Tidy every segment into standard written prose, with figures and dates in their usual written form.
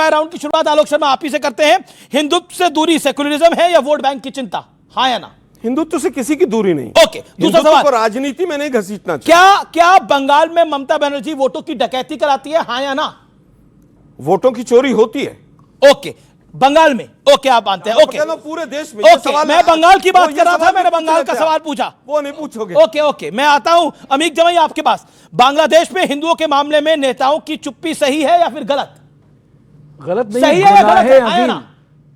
है राउंड की शुरुआत आलोक शर्मा आप ही से करते हैं। हिंदुत्व से दूरी सेकुलरिज्म है या वोट बैंक की चिंता, हाँ या ना? हिंदुत्व से किसी की दूरी नहीं। ओके, दूसरा सवाल को राजनीति में नहीं घसीटना चाहिए। क्या बंगाल में ममता बनर्जी वोटों की डकैती कराती है, हाँ या ना? वोटों की चोरी होती है। ओके, बंगाल में। ओके, आप मानते हैं। ओके, पूरे देश में। ओके, मैं बंगाल की बात कर रहा था, मैंने बंगाल का सवाल पूछा। वो नहीं पूछोगे। ओके ओके, मैं आता हूं अमीक जमाई आपके पास। बांग्लादेश में हिंदुओं के मामले में नेताओं की चुप्पी सही है या फिर गलत? गलत नहीं, सही है या गलत है? आया ना?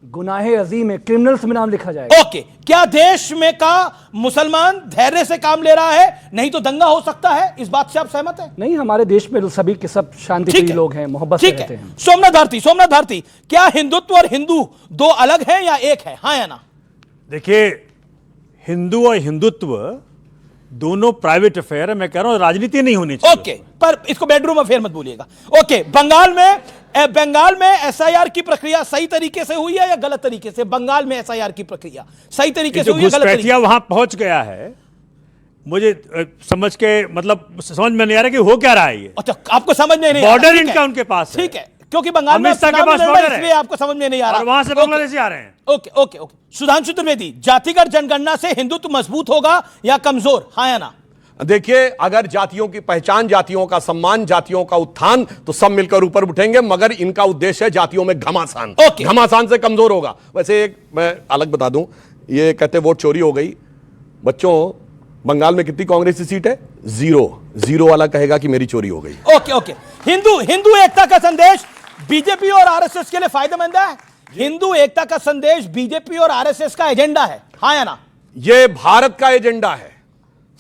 गुनाहे अजीम है, क्रिमिनल्स में नाम लिखा जाएगा। ओके, क्या देश में का मुसलमान धैर्य से काम ले रहा है, नहीं तो दंगा हो सकता है, इस बात से आप सहमत हैं? नहीं, हमारे देश में सभी के सब शांतिप्रिय लोग हैं, मोहब्बत से रहते हैं। सोमनाथ भारती, क्या हिंदुत्व और हिंदू दो अलग हैं या एक है, हाँ या ना? देखिए, हिंदू और हिंदुत्व दोनों प्राइवेट अफेयर है। मैं कह रहा हूं राजनीति नहीं होनी चाहिए। ओके, पर इसको बेडरूम अफेयर मत बोलिएगा। ओके, बंगाल में एसआईआर की प्रक्रिया सही तरीके से हुई है या गलत तरीके से? बंगाल में एसआईआर की प्रक्रिया सही तरीके से हुई है, गलत तरीके से? वहां पहुंच गया है, मुझे समझ के मतलब समझ में नहीं आ रहा कि हो क्या रहा है ये। अच्छा, आपको समझ में नहीं? बॉर्डर इनका उनके पास है। ठीक है, क्योंकि बंगाल में के पास बॉर्डर है, इसलिए आपको समझ में नहीं आ रहा, और वहां से बांग्लादेशी आ रहे हैं। Okay okay okay, Sudhanshu Trivedi, जातिगत जनगणना से हिंदुत्व मजबूत होगा या कमजोर, हाँ या ना? देखिए, अगर जातियों की पहचान, जातियों का सम्मान, जातियों का उत्थान, तो सब मिलकर ऊपर उठेंगे, मगर इनका उद्देश्य है जातियों में घमासान। घमासान से कमजोर होगा। वैसे एक मैं अलग बता दूं, ये कहते वोट चोरी हो गई। बच्चों, बंगाल में कितनी कांग्रेस की सीट है? 0 वाला कहेगा कि मेरी चोरी हो गई। ओके ओके, हिंदू एकता का संदेश बीजेपी और आरएसएस के लिए फायदेमंद है? हिंदू एकता का संदेश बीजेपी और आरएसएस का एजेंडा है, हाँ या ना? यह भारत का एजेंडा है।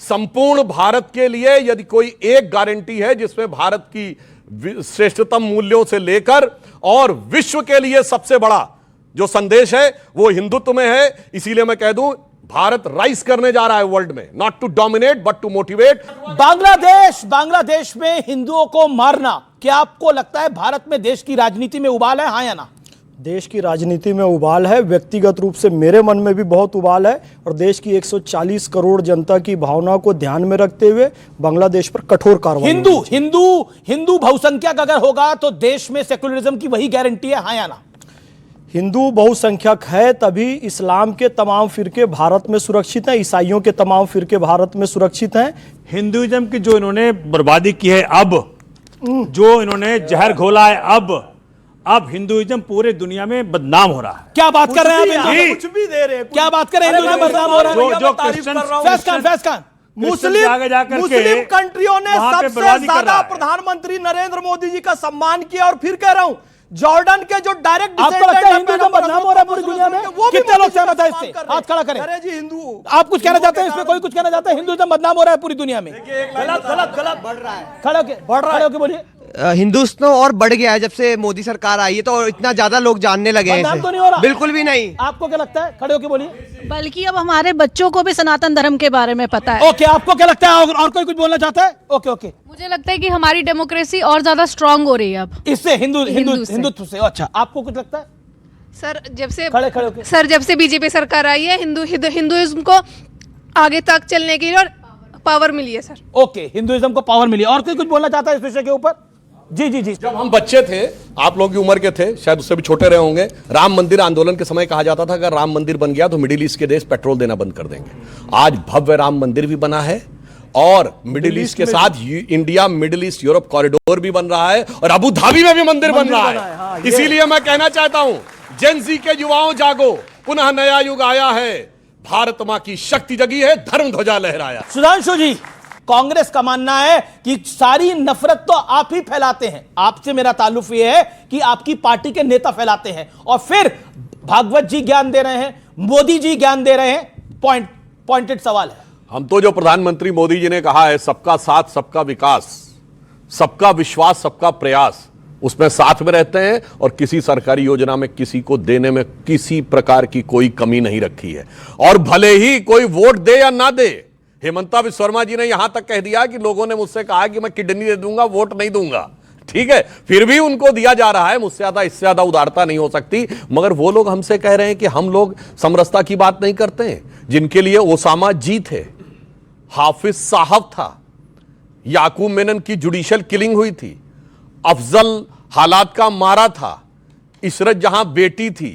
संपूर्ण भारत के लिए यदि कोई एक गारंटी है जिसमें भारत की श्रेष्ठतम मूल्यों से लेकर और विश्व के लिए सबसे बड़ा जो संदेश है वो हिंदुत्व में है। इसीलिए मैं कह दूं, भारत राइज करने जा रहा है वर्ल्ड में, not to dominate but to motivate. Bangladesh में हिंदुओं को मारना, क्या आपको लगता है भारत में देश की राजनीति में उबाल है, हाँ या ना? देश की राजनीति में उबाल है, व्यक्तिगत रूप से मेरे मन में भी बहुत उबाल है, और देश की 140 करोड़ जनता की भावना को ध्यान में रखते हुए बांग्लादेश पर कठोर कार्रवाई। हिंदू बहुसंख्यक अगर होगा तो देश में सेकुलरिज्म की वही गारंटी है, हाँ या ना? हिंदू बहुसंख्यक है तभी इस्लाम के तमाम फिरके भारत में सुरक्षित हैं, ईसाइयों के तमाम फिरके भारत में सुरक्षित हैं। हिंदुइज्म की जो इन्होंने बर्बादी की है, अब जो इन्होंने जहर घोला है, अब हिंदुइज्म पूरे दुनिया में बदनाम हो रहा है। क्या बात कर रहे हैं आप? कुछ भी दे रहे हैं। क्या बात कर रहे हैं? हिंदुइज्म बदनाम हो रहा है? जो क्रिश्चियन फैज खान, मुस्लिम कंट्रियों ने सबसे ज्यादा प्रधानमंत्री नरेंद्र मोदी जी का सम्मान किया, और फिर कह रहा हूं, जॉर्डन के जो डायरेक्ट आपको लगता है हिंदुइज्म बदनाम हो रहा है पूरी दुनिया में? कितने लोग सहमत है इससे? हाथ खड़ा करें। अरे जी, हिंदू, आप कुछ कहना चाहते हैं इसमें? कोई कुछ कहना चाहता है? हिंदुइज्म बदनाम हो रहा है पूरी दुनिया में? गलत बढ़ रहा है। खड़े होके बोलिए। हिंदुस्तान और बढ़ गया है जब से मोदी सरकार आई है, तो इतना ज्यादा लोग जानने लगे हैं इसे। तो नहीं हो रहा? बिल्कुल भी नहीं। आपको क्या लगता है? खड़े होके बोलिए। बल्कि अब हमारे बच्चों को भी सनातन धर्म के बारे में पता है। ओके, आपको क्या लगता है? और कोई कुछ बोलना चाहता है? ओके ओके, मुझे लगता है कि हमारी डेमोक्रेसी और ज्यादा स्ट्रांग हो रही है अब इससे, हिंदुत्व से। अच्छा, आपको कुछ लगता है? सर, जब से खड़े होके। सर, जब से बीजेपी सरकार आई है, हिंदुइज्म को आगे तक चलने के लिए और पावर मिली है सर। ओके, हिंदुइज्म को पावर मिली। और कोई कुछ बोलना चाहता है इस विषय के ऊपर? जी जी जी। जब हम बच्चे थे, आप लोगों की उम्र के थे, शायद उससे भी छोटे रहे होंगे, राम मंदिर आंदोलन के समय कहा जाता था अगर राम मंदिर बन गया तो मिडिल ईस्ट के देश पेट्रोल देना बंद कर देंगे। आज भव्य राम मंदिर भी बना है, और मिडिल ईस्ट के साथ India middle east Europe corridor भी बन रहा है, और अबू धाबी में भी मंदिर बन रहा है। इसीलिए मैं कहना चाहता हूं, जेन ज़ी के युवाओं जागो, पुनः नया युग आया है, भारत मां की शक्ति जगी है, धर्म ध्वजा लहराया। सुधांशु जी, कांग्रेस का मानना है कि सारी नफरत तो आप ही फैलाते हैं, आपसे मेरा ताल्लुक यह है कि आपकी पार्टी के नेता फैलाते हैं, और फिर भागवत जी ज्ञान दे रहे हैं, मोदी जी ज्ञान दे रहे हैं। पॉइंटेड सवाल है। हम तो जो प्रधानमंत्री मोदी जी ने कहा है, सबका साथ सबका विकास, सबका विश्वास सबका प्रयास, उसमें साथ में रहते हैं, और किसी सरकारी योजना में किसी को देने में किसी प्रकार की कोई कमी नहीं रखी है। और भले ही कोई वोट दे या ना दे, हेमंता विश्व शर्मा जी ने यहां तक कह दिया कि लोगों ने मुझसे कहा कि मैं किडनी दे दूंगा, वोट नहीं दूंगा, ठीक है, फिर भी उनको दिया जा रहा है। मुझसे ज्यादा, इससे ज्यादा उदारता नहीं हो सकती। मगर वो लोग हमसे कह रहे हैं कि हम लोग समरसता की बात नहीं करते हैं, जिनके लिए ओसामा जी थे, हाफिज साहब था, याकूब मेनन की जुडिशियल किलिंग हुई थी, अफजल हालात का मारा था, इशरत जहां बेटी थी,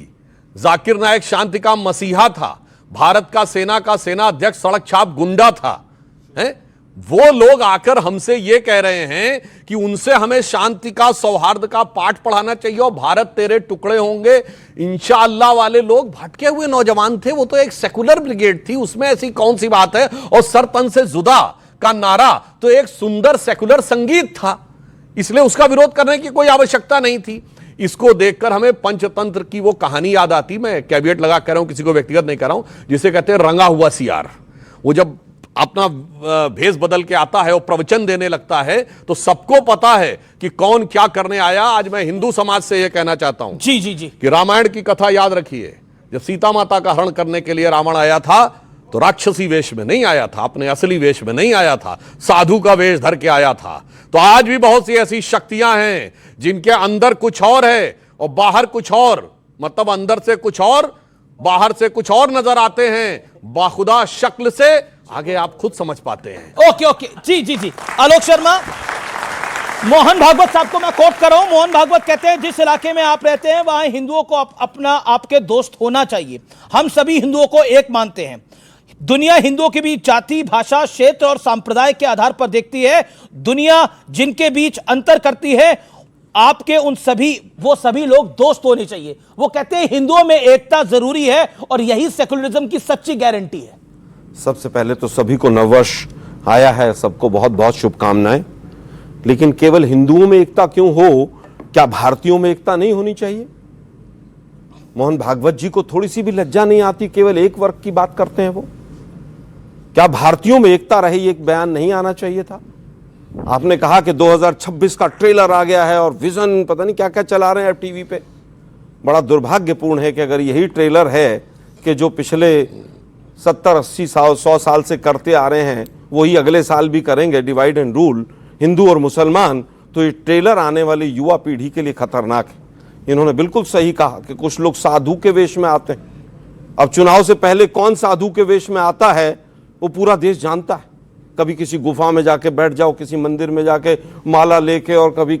जाकिर नायक शांति का मसीहा था, भारत का सेना अध्यक्ष सड़क छाप गुंडा था, हैं? वो लोग आकर हमसे ये कह रहे हैं कि उनसे हमें शांति का, सौहार्द का पाठ पढ़ाना चाहिए और भारत तेरे टुकड़े होंगे इंशाअल्लाह वाले लोग भटके हुए नौजवान थे। वो तो एक सेकुलर ब्रिगेड थी, उसमें ऐसी कौन सी बात है। और सर तन से जुदा का नारा तो एक सुंदर सेकुलर संगीत था, इसलिए उसका विरोध करने की कोई आवश्यकता नहीं थी। इसको देखकर हमें पंचतंत्र की वो कहानी याद आती, मैं कैविएट लगा कह रहा हूं, किसी को व्यक्तिगत नहीं कर रहा हूं, जिसे कहते हैं रंगा हुआ सियार। वो जब अपना भेष बदल के आता है और प्रवचन देने लगता है तो सबको पता है कि कौन क्या करने आया। आज मैं हिंदू समाज से यह कहना चाहता हूं जी जी जी कि रामायण की कथा याद रखिए, जब सीता माता का हरण करने के लिए रावण आया था तो राक्षसी वेश में नहीं आया था, अपने असली वेश में नहीं आया था, साधु का वेश धर के आया था। तो आज भी बहुत सी ऐसी शक्तियां हैं जिनके अंदर कुछ और है और बाहर कुछ और, मतलब अंदर से कुछ और बाहर से कुछ और नजर आते हैं। बाखुदा शक्ल से आगे आप खुद समझ पाते हैं। ओके ओके जी जी जी। आलोक शर्मा, मोहन भागवत साहब को मैं कोट कर रहा हूं। मोहन भागवत कहते हैं जिस इलाके में आप रहते हैं वहां हिंदुओं को अपना आपके दोस्त होना चाहिए। हम सभी हिंदुओं को एक मानते हैं। दुनिया हिंदुओं के बीच जाति, भाषा, क्षेत्र और संप्रदाय के आधार पर देखती है। दुनिया जिनके बीच अंतर करती है, आपके उन सभी वो सभी लोग दोस्त होने चाहिए। वो कहते हैं हिंदुओं में एकता जरूरी है और यही सेकुलरिज्म की सच्ची गारंटी है। सबसे पहले तो सभी को नववर्ष आया है, सबको बहुत बहुत शुभकामनाएं। लेकिन केवल हिंदुओं में एकता क्यों हो, क्या भारतीयों में एकता नहीं होनी चाहिए? मोहन भागवत जी को थोड़ी सी भी लज्जा नहीं आती, केवल एक वर्ग की बात करते हैं वो। क्या भारतीयों में एकता रहे, एक बयान नहीं आना चाहिए था? आपने कहा कि 2026 का ट्रेलर आ गया है और विजन पता नहीं क्या क्या चला रहे हैं आप टीवी पे। बड़ा दुर्भाग्यपूर्ण है कि अगर यही ट्रेलर है कि जो पिछले 70-80 साल 100 साल से करते आ रहे हैं वही अगले साल भी करेंगे, डिवाइड एंड रूल, हिंदू और मुसलमान, तो ये ट्रेलर आने वाली युवा पीढ़ी के लिए खतरनाक है। इन्होंने बिल्कुल सही कहा कि कुछ लोग साधु के वेश में आते हैं। अब चुनाव से पहले कौन साधु के वेश में आता है वो पूरा देश जानता है। कभी किसी गुफा में जाके बैठ जाओ, किसी मंदिर में जाके माला लेके, और कभी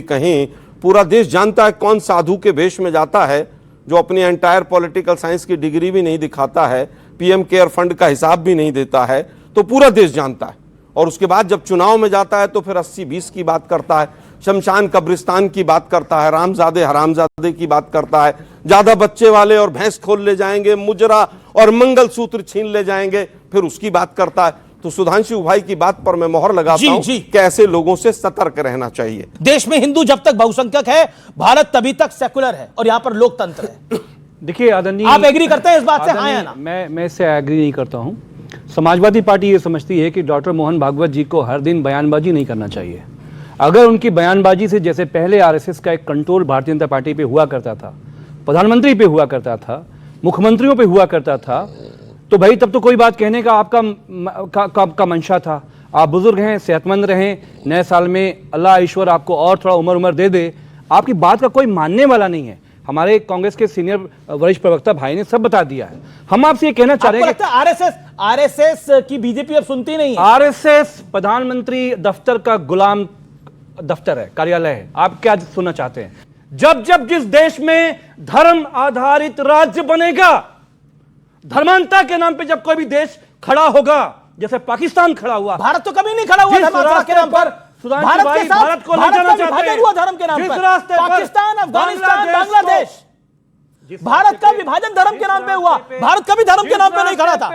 कहीं पूरा देश जानता है कौन साधु के वेश में जाता है, जो अपनी एंटायर पॉलिटिकल साइंस की डिग्री भी नहीं दिखाता है, पीएम केयर फंड का हिसाब भी नहीं देता है, तो पूरा देश जानता है। और उसके बाद जब चुनाव में जाता है तो फिर 80-20 की बात करता है, शमशान कब्रिस्तान की बात करता है, रामजादे हरामजादे की बात करता है, ज्यादा बच्चे वाले और भैंस खोल ले जाएंगे, मुजरा और मंगलसूत्र छीन ले जाएंगे, फिर उसकी बात करता है। तो सुधांशु भाई की बात पर मैं मोहर लगाता हूं कि ऐसे लोगों से सतर्क रहना चाहिए। देश में हिंदू जब तक बहुसंख्यक है, भारत तभी तक सेकुलर है और यहां पर लोकतंत्र है। देखिए आदरणीय, आप एग्री करते हैं इस बात से? हाँ या ना? मैं इससे एग्री नहीं करता हूं। समाजवादी पार्टी ये समझती है कि डॉक्टर मोहन भागवत जी को हर दिन बयानबाजी नहीं करना चाहिए। अगर उनकी बयानबाजी से, जैसे पहले आरएसएस का एक कंट्रोल भारतीय जनता पार्टी पे हुआ करता था, प्रधानमंत्री पे हुआ करता था, मुख्यमंत्रियों पे हुआ करता था, तो भाई तब तो कोई बात कहने का आपका मंशा था। आप बुजुर्ग हैं, सेहतमंद रहें, नए साल में अल्लाह ईश्वर आपको और थोड़ा उम्र दे दे, आपकी बात का कोई मानने वाला नहीं है। हमारे कांग्रेस के सीनियर वरिष्ठ प्रवक्ता भाई ने सब बता दिया है। हम आपसे ये कहना चाह रहे हैं कि आरएसएस की बीजेपी अब सुनती नहीं है। आरएसएस प्रधानमंत्री दफ्तर का गुलाम दफ्तर है, कार्यालय है। आप क्या सुनना चाहते हैं? जब जिस देश में धर्म आधारित राज्य बनेगा, धर्मांता के नाम पे जब कोई भी देश खड़ा होगा, जैसे पाकिस्तान खड़ा हुआ, भारत तो कभी नहीं खड़ा हुआ धर्मांता के नाम पर। भारत को ले जाना चाहते हैं हुआ धर्म के नाम पर। पाकिस्तान, अफगानिस्तान, बांग्लादेश, भारत का विभाजन धर्म के नाम पे हुआ। भारत कभी धर्म के नाम पे नहीं खड़ा था।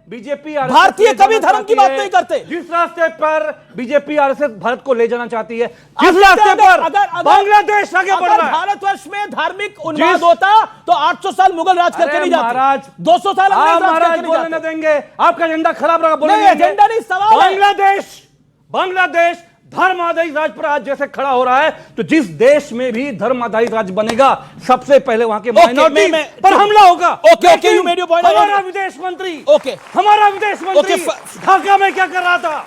बीजेपी भारतीय कभी धर्म की बात नहीं करते। जिस रास्ते पर बीजेपी आरएसएस भारत को ले जाना चाहती है, जिस रास्ते पर बांग्लादेश आगे बढ़ रहा है। भारतवर्ष में धार्मिक उन्माद होता तो 800 साल मुगल राज करके नहीं जाते। महाराज 200 साल महाराज बोलने न देंगे, आपका एजेंडा खराब रहा। बोलेंगे एजेंडा नहीं, सवाल। बांग्लादेश धर्म आधारित राज पर आज जैसे खड़ा हो रहा है, तो जिस देश में भी धर्म आधारित राज बनेगा, सबसे पहले वहां के माइनॉरिटी पर हमला होगा। Okay, you made your point. हमारा विदेश मंत्री ओके ढाका में क्या कर रहा था?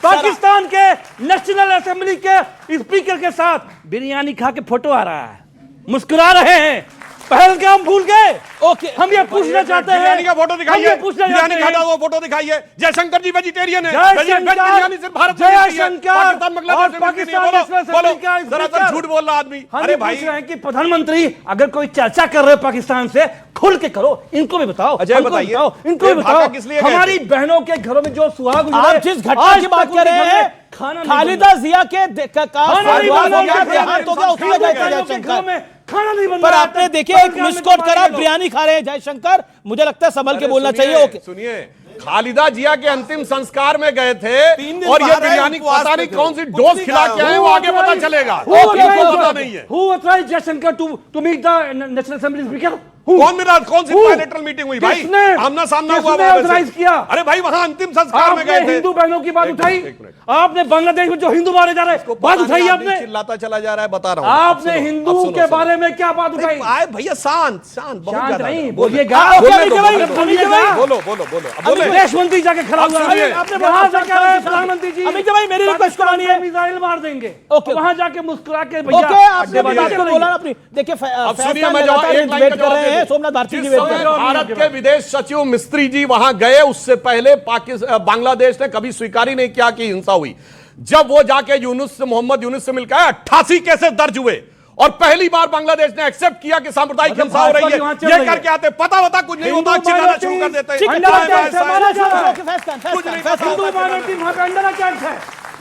पाकिस्तान के नेशनल असेंबली के स्पीकर के साथ बिरयानी खा के फोटो आ रहा है, मुस्कुरा रहे हैं। पहलगाम भूल गए। ओके, हम ये पूछना चाहते हैं, बिरयानी का फोटो दिखाइए, हम ये पूछना बिरयानी चाहते खाता हैं। हुआ फोटो दिखाइए। जयशंकर जी वेजिटेरियन है, जयशंकर, बिरयानी सिर्फ भारत में मिलती है, जयशंकर पाकिस्तान बांग्लादेश और में मिलती नहीं है। पाकिस्तान बोलो, नेशनल बोलो, असेंबली का दरअसल स्पीकर। झूठ बोल रहा आदमी। हम अरे ये भाई पूछ रहे हैं कि प्रधानमंत्री अगर कोई चर्चा कर रहे हो पाकिस्तान से, खुल के करो, इनको भी बताओ, अजय हमको भी बताइए, बताओ, इनको ये भी भागा बताओ। किस लिए गए हमारी थे? बहनों के घरों में जो सुहाग हुए, आप जिस घटना आज की बात तक कर रहे उनके घर हैं, में खाना नहीं खालिदा जिया के खाना नहीं स्वागत बना हो गया, उनके घर देहांत हो गया, में। उसमें गए थे खाना नहीं जयशंकर। घरों में खाना नहीं बन पर रहा आपने है। देखिए एक पहलगाम में मिसकोट करा, मारे गए बिरयानी खा रहे हैं जयशंकर, मुझे लगता है संभल के बोलना सुनिए, चाहिए। ओके, सुनिए, खालिदा जिया के अंतिम संस्कार में गए थे दिन और ये बाहर है, बिरयानी उपवास पता पे नहीं थे। कौन सी कुछ डोज नहीं खिला खाया। के आए, वो आगे पता चलेगा। Who इनको पता नहीं है। authorized Jaishankar to meet the National Assembly Speaker? कौन मिला? कौन सी Who? बायलैटरल मीटिंग हुई भाई? किसने? आमना सामना हुआ किसने वहां पे authorize से? किया? अरे भाई वहां अंतिम संस्कार में आपने गए थे। हिंदू बहनों की बात एक उठाई, मिनट, एक मिनट। आपने बांग्लादेश में जो हिंदू मारे जा रहे हैं बात उठाई आपने, चिल्लाता चला जा रहा है, बता रहा हूं। आपने हिंदुओं के बारे में क्या बात उठाई? आए भैया शांत शांत, बहुत शांत ज्यादा। नहीं, बोलो। बोलिएगा। ओके, बोलने अमित दो, भाई, बोलने दो। अमित भाई। बोलो बोलो बोलो, अब बोले। विदेश मंत्री जाके खड़ा हुआ सुनिए, है, आपने वहां बोला, से कह रहे हैं प्रधानमंत्री जी अमित भाई, मेरी रिक्वेस्ट को मानिए। मिसाइल मार देंगे, ओके। वहां जाके मुस्कुरा के भैया ओके, आपने अड्डे बात बजा को के बोला ना अपनी। देखिए अब सुनिए, मैं जवाब एक लाइन वेट का कर जवाब रहे दे हैं, दूं। सोमनाथ भारती जी जिस वेट कर समय रहे हैं। भारत के विदेश सचिव मिस्त्री जी वहां गए, उससे पहले पाकिस्तान बांग्लादेश ने कभी स्वीकार ही नहीं किया कि हिंसा हुई। जब वो जाके मोहम्मद यूनुस से मिलकर 88 केसेस दर्ज हुए और पहली बार बांग्लादेश ने एक्सेप्ट किया कि सांप्रदायिक मतलब हिंसा हो रही भाजपा की वहां चल है। ये रही है। करके आते पता कुछ नहीं होता, हिंदू चिल्लाना शुरू कर देते हैं। ठीक है, अंडा ठीक है, अटैक से मारा जा रहा है। ओके, फैसला, कुछ नहीं फैसला, पता हिंदू होता माइनॉरिटी वहां पे अंडर अटैक है,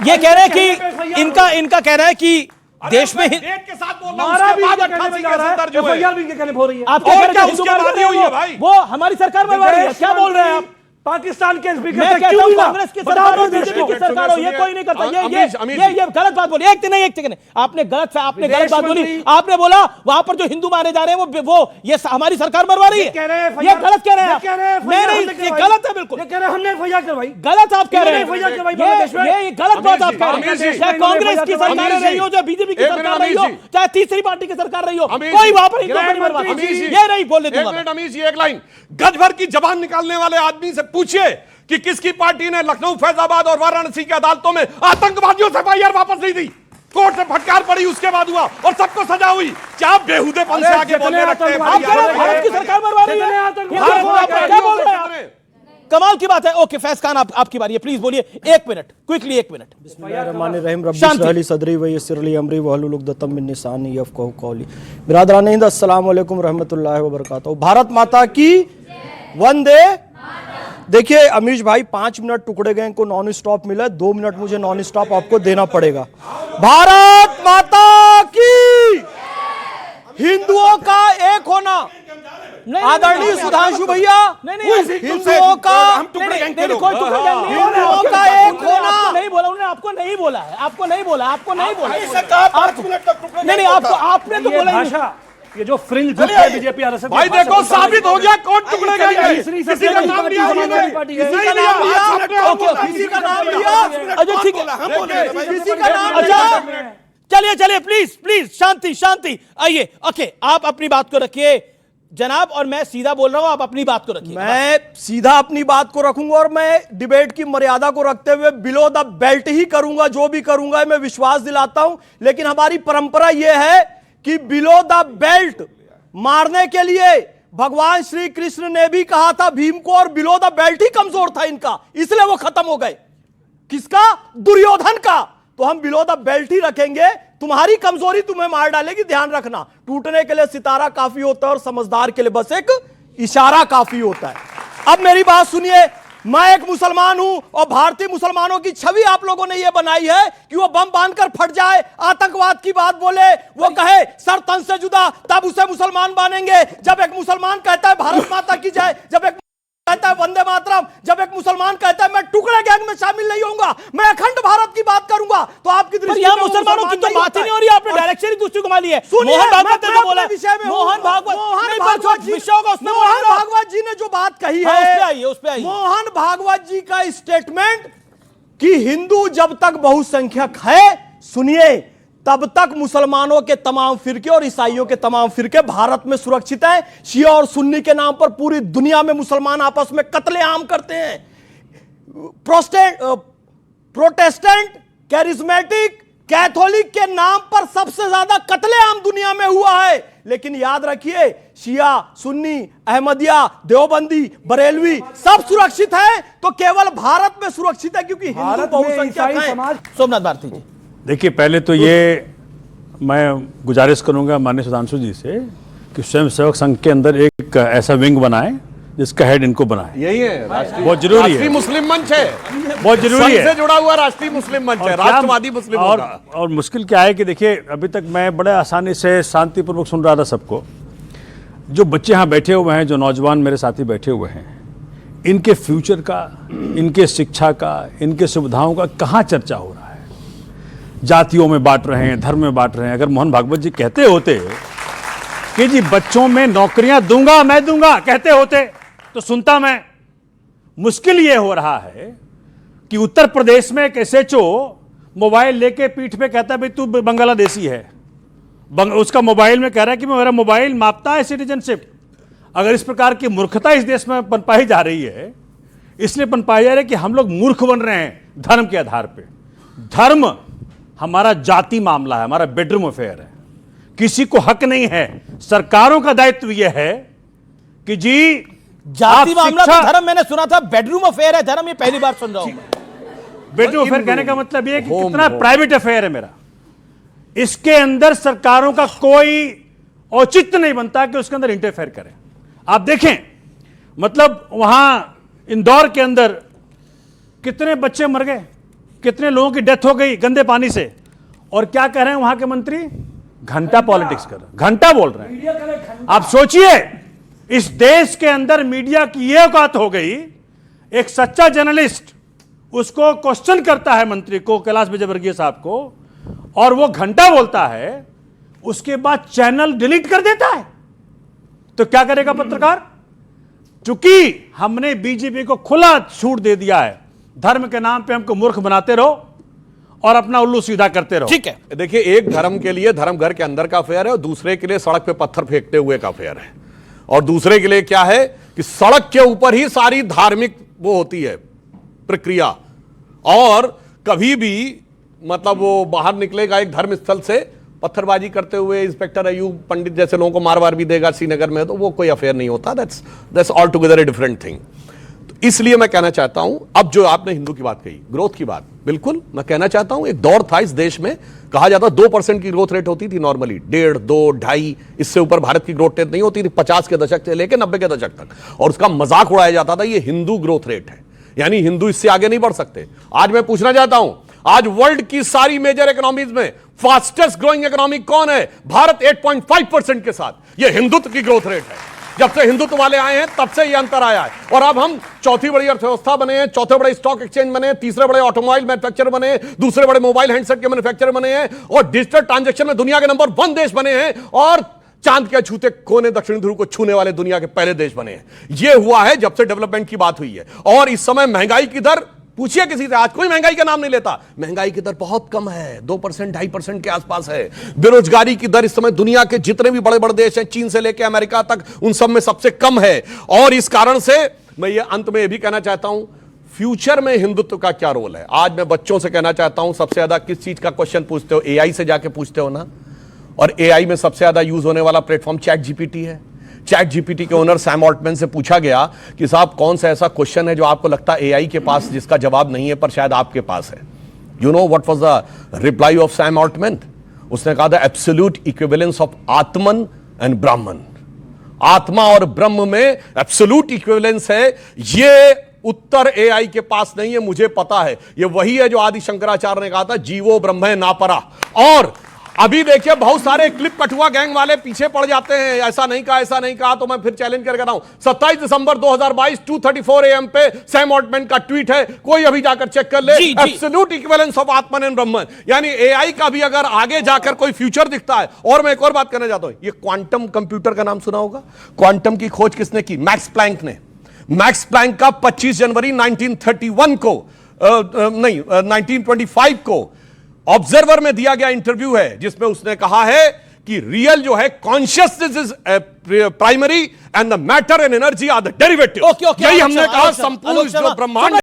ये कह रहे हैं कहने पे कि इनका कहना है कि देश में डेट के साथ बोल रहा हूं, मारा उसके भी बाद इनके कहने 88 पे जा रहा केसेस है, दर्ज हुए। FIR भी इनके कहने पे हो रही है। आप क्या और कह रहे क्या हैं, उसके हिंदू बाद मार ही हुई है रहे भाई? हैं? वो हमारी सरकार मरवा रही है, क्या बोल रहे हैं आप? पाकिस्तान के स्पीकर मैं से कहता क्यों हूं मिला? कांग्रेस की बताओ सरकार हो, तो देश बीजेपी को। की सरकार हो, ये कोई नहीं करता। ये गलत बात बोली, एक नहीं, एक सेकंड, आपने गलत बात बोली। आपने बोला वहां पर जो हिंदू मारे जा रहे हैं वो ये हमारी सरकार मरवा रही है, कह रहे हैं ये गलत कह रहे हैं आप। नहीं नहीं, ये गलत है बिल्कुल, ये कह रहे हैं हमने FIR करवाई, गलत आप कह रहे हैं। FIR करवाई बांग्लादेश में। ये गलत बात आप कह रहे अमीर जी, हैं। चाहे कांग्रेस की सरकार अमीर जी, रही हो, चाहे बीजेपी की एक सरकार मिनट, रही हो, अमीर जी। चाहे तीसरी पार्टी की सरकार रही हो, अमीर कोई जी, वहां पर हिंदू नहीं मरवा। अमीर जी, ये नहीं बोलने एक दूंगा। मिनट अमीर जी, एक लाइन। गज भर की जबान निकालने वाले आदमी से पूछिए कि किसकी पार्टी ने लखनऊ, फैजाबाद और वाराणसी की अदालतों में आतंकवादियों से FIR वापस नहीं दी। कोर्ट से फटकार पड़ी, उसके बाद हुआ और सबको सजा हुई। क्या बेहुदेपन से आगे बोलने लगते हैं? आप कह रहे हैं भारत की सरकार मरवा रही है, क्या बोल रहे हैं आप? कमाल की बात है। ओके, फैज खान आपकी बारी है, प्लीज बोलिए, 1 मिनट, क्विकली 1 मिनट। बिस्मिल्लाहिर्रहमानिर्रहीम, रब्बी शांति। इश्रह ली सदरी व यस्सिर ली अमरी वहलुल उक़दतम मिन लिसानी यफ़क़हू क़ौली। बिरादरान हिंद, अस्सलाम वालेकुम रहमतुल्लाहि व बरकातहू। भारत माता की वंदे। देखिए अमीश भाई, 5 मिनट टुकड़े गए को नॉन स्टॉप मिला, 2 मिनट मुझे नॉन स्टॉप आपको देना पड़ेगा। भारत माता की, हिंदुओं का एक होना। आदरणीय सुधांशु भैया, हिंदुओं का हिंदुओं का एक होना। नहीं बोला उन्होंने, आपको नहीं बोला है, आपको नहीं बोला, आपको नहीं बोला। नहीं, आपको, आपने तो बोला ही नहीं। भाषा, ये जो फ्रिंज ग्रुप है बीजेपी आरएसएस, भाई देखो, साबित हो गया कौन टुकड़े गए थे। तीसरी किसी का नाम लिया समाजवादी पार्टी है। नहीं लिया। किसी का नाम लिया, अच्छा ठीक है, किसी का नाम अच्छा लिया। चलिए प्लीज प्लीज, शांति शांति, आइए। ओके, आप अपनी बात को रखिए जनाब, और मैं सीधा बोल रहा हूं, आप अपनी बात को रखिए। मैं सीधा अपनी बात को रखूंगा और मैं डिबेट की मर्यादा को रखते हुए बिलो द बेल्ट ही करूंगा, जो भी करूंगा मैं विश्वास दिलाता हूं। लेकिन हमारी परंपरा यह है कि बिलो द बेल्ट मारने के लिए भगवान श्री कृष्ण ने भी कहा था भीम को, और बिलो द बेल्ट ही कमजोर था इनका, इसलिए वो खत्म हो गए। किसका? दुर्योधन का। तो हम बिलो द बेल्ट ही रखेंगे। तुम्हारी कमजोरी तुम्हें मार डालेगी, ध्यान रखना। टूटने के लिए सितारा काफी होता है और समझदार के लिए बस एक इशारा काफी होता है। अब मेरी बात सुनिए, मैं एक मुसलमान हूं और भारतीय मुसलमानों की छवि आप लोगों ने यह बनाई है कि वो बम बांधकर फट जाए, आतंकवाद की बात बोले, वो कहे सर तन से जुदा, तब उसे मुसलमान मानेंगे। जब एक मुसलमान कहता है भारत माता की जय, जब एक कहता है वंदे मातरम, जब एक मुसलमान कहता है मैं टुकड़े गैंग में शामिल नहीं होऊंगा, मैं अखंड भारत की बात करूंगा, तो आपकी दृष्टि यहां में वो मुसलमानों की तो बात ही नहीं हो रही, आपने डायरेक्शन ही दूसरी घुमा ली है। सुनिए, मोहन भागवत मैं ने तो बोला, अपने विषय में हूं। मोहन भागवत विषय होगा उसमें मोहन भागवत जी ने जो बात कही हाँ, है, उस पे आइए, उस पे आइए। मोहन भागवत जी का स्टेटमेंट कि हिंदू जब तक बहुसंख्यक है, सुनिए, तब तक मुसलमानों के तमाम फिरके और ईसाइयों के तमाम फिरके भारत में सुरक्षित हैं। शिया और सुन्नी के नाम पर पूरी दुनिया में मुसलमान आपस में कत्लेआम करते हैं। प्रोटेस्टेंट, कैरिज्मेटिक, कैथोलिक के नाम पर सबसे ज्यादा कत्लेआम दुनिया में हुआ है। लेकिन याद रखिए शिया, सुन्नी, अहमदिया, देवबंदी, बरेलवी सब सुरक्षित है तो केवल भारत में सुरक्षित है, क्योंकि हिंदू बहुसंख्यक हैं। सोमनाथ भारती जी, देखिए, पहले तो ये मैं गुजारिश करूंगा माननीय सुधांशु जी से कि स्वयंसेवक संघ के अंदर एक ऐसा विंग बनाए जिसका हेड इनको बनाए। यही है बहुत जरूरी है। राष्ट्रीय मुस्लिम मंच है, बहुत जरूरी संघ है। से जुड़ा हुआ राष्ट्रीय मुस्लिम मंच है, राष्ट्रवादी मुस्लिम और मुश्किल क्या है कि देखिए, अभी तक मैं बड़े आसानी से शांतिपूर्वक सुन रहा था सबको। जो बच्चे यहाँ बैठे हुए हैं, जो नौजवान मेरे साथी बैठे हुए हैं, इनके फ्यूचर का, इनके शिक्षा का, इनके सुविधाओं का कहाँ चर्चा हो रहा है? जातियों में बांट रहे हैं, धर्म में बांट रहे हैं। अगर मोहन भागवत जी कहते होते कि जी बच्चों में नौकरियां दूंगा, मैं दूंगा, कहते होते तो सुनता मैं। मुश्किल यह हो रहा है कि उत्तर प्रदेश में एक एसएचओ मोबाइल लेके पीठ पे कहता है भाई तू बांग्लादेशी है, उसका मोबाइल में कह रहा है कि मेरा मोबाइल मापता है सिटीजनशिप। अगर इस प्रकार की मूर्खता इस देश में पनपाई जा रही है, इसलिए पनपाई जा रही है कि हम लोग मूर्ख बन रहे हैं धर्म के आधार पे। धर्म हमारा जाति मामला है, हमारा बेडरूम अफेयर है, किसी को हक नहीं है। सरकारों का दायित्व यह है कि जी जाति मामला तो धर्म, मैंने सुना था बेडरूम अफेयर है धर्म, ये पहली बार सुन रहा हूं। बेडरूम अफेयर कहने का मतलब यह है कि कितना प्राइवेट अफेयर है मेरा, इसके अंदर सरकारों का कोई औचित्य नहीं बनता कि उसके अंदर इंटरफेयर करें। आप देखें, मतलब वहां इंदौर के अंदर कितने बच्चे मर गए, कितने लोगों की डेथ हो गई गंदे पानी से, और क्या कह रहे हैं वहां के मंत्री? घंटा पॉलिटिक्स कर रहे हैं, घंटा बोल रहे हैं। आप सोचिए, इस देश के अंदर मीडिया की यह औकात हो गई, एक सच्चा जर्नलिस्ट उसको क्वेश्चन करता है मंत्री को, कैलाश विजयवर्गीय साहब को, और वो घंटा बोलता है, उसके बाद चैनल डिलीट कर देता है। तो क्या करेगा पत्रकार? चूंकि हमने बीजेपी को खुला छूट दे दिया है, धर्म के नाम पे हमको मूर्ख बनाते रहो और अपना उल्लू सीधा करते रहो। ठीक है, देखिए, एक धर्म के लिए धर्म घर के अंदर का अफेयर है और दूसरे के लिए सड़क पे पत्थर फेंकते हुए का अफेयर है, और दूसरे के लिए क्या है कि सड़क के ऊपर ही सारी धार्मिक वो होती है प्रक्रिया, और कभी भी मतलब वो बाहर निकलेगा एक धर्म स्थल से पत्थरबाजी करते हुए, इंस्पेक्टर अयूब पंडित जैसे लोगों को मार वार भी देगा श्रीनगर में, तो वो कोई अफेयर नहीं होता। That's all together a different thing. इसलिए मैं कहना चाहता हूं, अब जो आपने हिंदू की बात कही, ग्रोथ की बात, बिल्कुल मैं कहना चाहता हूं, एक दौर था इस देश में, कहा जाता 2% की ग्रोथ रेट होती थी नॉर्मली, 1.5, 2, 2.5, इससे ऊपर भारत की ग्रोथ रेट नहीं होती थी 50 के दशक से लेकर 90 के दशक तक, और उसका मजाक उड़ाया जाता था ये हिंदू ग्रोथ रेट है, यानी हिंदू इससे आगे नहीं बढ़ सकते। आज मैं पूछना चाहता हूं, आज वर्ल्ड की सारी मेजर इकोनॉमीज में फास्टेस्ट ग्रोइंग इकोनॉमी कौन है? भारत 8.5% के साथ, यह हिंदुत्व की ग्रोथ रेट है। जब से हिंदुत्व वाले आए हैं तब से यह अंतर आया है, और अब हम चौथी बड़ी अर्थव्यवस्था बने हैं, चौथे बड़े स्टॉक एक्सचेंज बने हैं, तीसरे बड़े ऑटोमोबाइल मैन्युफैक्चरर बने हैं, दूसरे बड़े मोबाइल हैंडसेट के मैन्युफैक्चरर बने हैं, और डिजिटल ट्रांजैक्शन में दुनिया के नंबर 1 देश बने हैं, और चांद के छूते कोने दक्षिण ध्रुव को छूने वाले दुनिया के पहले देश बने हैं। यह हुआ है जब से डेवलपमेंट की बात हुई है। और इस समय महंगाई की दर, पूछिए किसी से, आज कोई महंगाई का नाम नहीं लेता। महंगाई की दर बहुत कम है, 2%, 2.5% के आसपास है। बेरोजगारी की दर इस समय दुनिया के जितने भी बड़े बड़े देश हैं, चीन से लेकर अमेरिका तक, उन सब में सबसे कम है। और इस कारण से मैं ये अंत में यह भी कहना चाहता हूं, फ्यूचर में हिंदुत्व का क्या रोल है। आज मैं बच्चों से कहना चाहता हूं, सबसे ज्यादा किस चीज का क्वेश्चन पूछते हो? एआई से जाके पूछते हो ना, और एआई में सबसे ज्यादा यूज होने वाला प्लेटफॉर्म चैट जीपीटी है। चैट जीपीटी के ओनर सैम ऑल्टमैन से पूछा गया कि साहब कौन सा ऐसा क्वेश्चन है जो आपको लगता है एआई के पास जिसका जवाब नहीं है पर शायद आपके पास है। You know what was the reply off Sam Altman? उसने कहा the absolute equivalence of Atman and ब्राह्मण। आत्मा और ब्रह्म में एब्सोल्यूट इक्विवेलेंस है। ये उत्तर एआई के पास नहीं है, मुझे पता है। ये वही है जो आदि शंकराचार्य ने कहा था, जीवो ब्रह्मे नापरा। और अभी देखिए बहुत सारे क्लिप कठुआ गैंग वाले पीछे पड़ जाते हैं, ऐसा नहीं कहा, ऐसा नहीं कहा। तो मैं फिर चैलेंज करके रहा हूं, 27 दिसंबर 2022 2:34 AM पे सैम ऑल्टमैन का ट्वीट है, कोई अभी जाकर चेक कर ले। Absolute equivalence of Atman and ब्रह्मन, यानी एआई का भी अगर आगे जाकर कोई फ्यूचर दिखता है। और मैं एक और बात करना चाहता हूं, ये क्वांटम कंप्यूटर का नाम सुना होगा। क्वांटम की खोज किसने की? मैक्स प्लैंक ने। मैक्स प्लैंक का 25 जनवरी 1931 को 1925 को ऑब्जर्वर में दिया गया इंटरव्यू है, जिसमें उसने कहा है कि रियल जो है consciousness is primary and the matter and energy are the derivative. यही हमने कहा, संपूर्ण जो ब्रह्मांड है।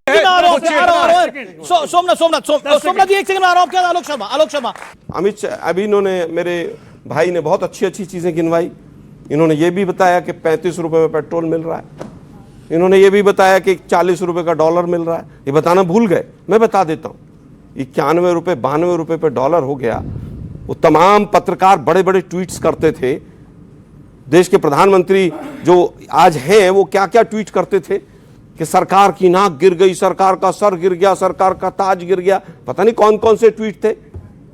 सोमनाथ जी एक सेकंड आ रहा हूं। क्या आलोक शर्मा? अमित शाह, अभी इन्होंने मेरे भाई ने बहुत अच्छी अच्छी चीजें गिनवाई। इन्होंने ये भी बताया कि 35 रुपए में पेट्रोल मिल रहा है, इन्होंने ये भी बताया कि 40 रुपए का डॉलर मिल रहा है। ये बताना भूल गए, मैं बता देता हूं, 91 रुपए 92 रुपए पे डॉलर हो गया। वो तमाम पत्रकार बड़े बड़े ट्वीट्स करते थे, देश के प्रधानमंत्री जो आज हैं वो क्या क्या ट्वीट करते थे कि सरकार की नाक गिर गई, सरकार का सर गिर गया, सरकार का ताज गिर गया, पता नहीं कौन कौन से ट्वीट थे।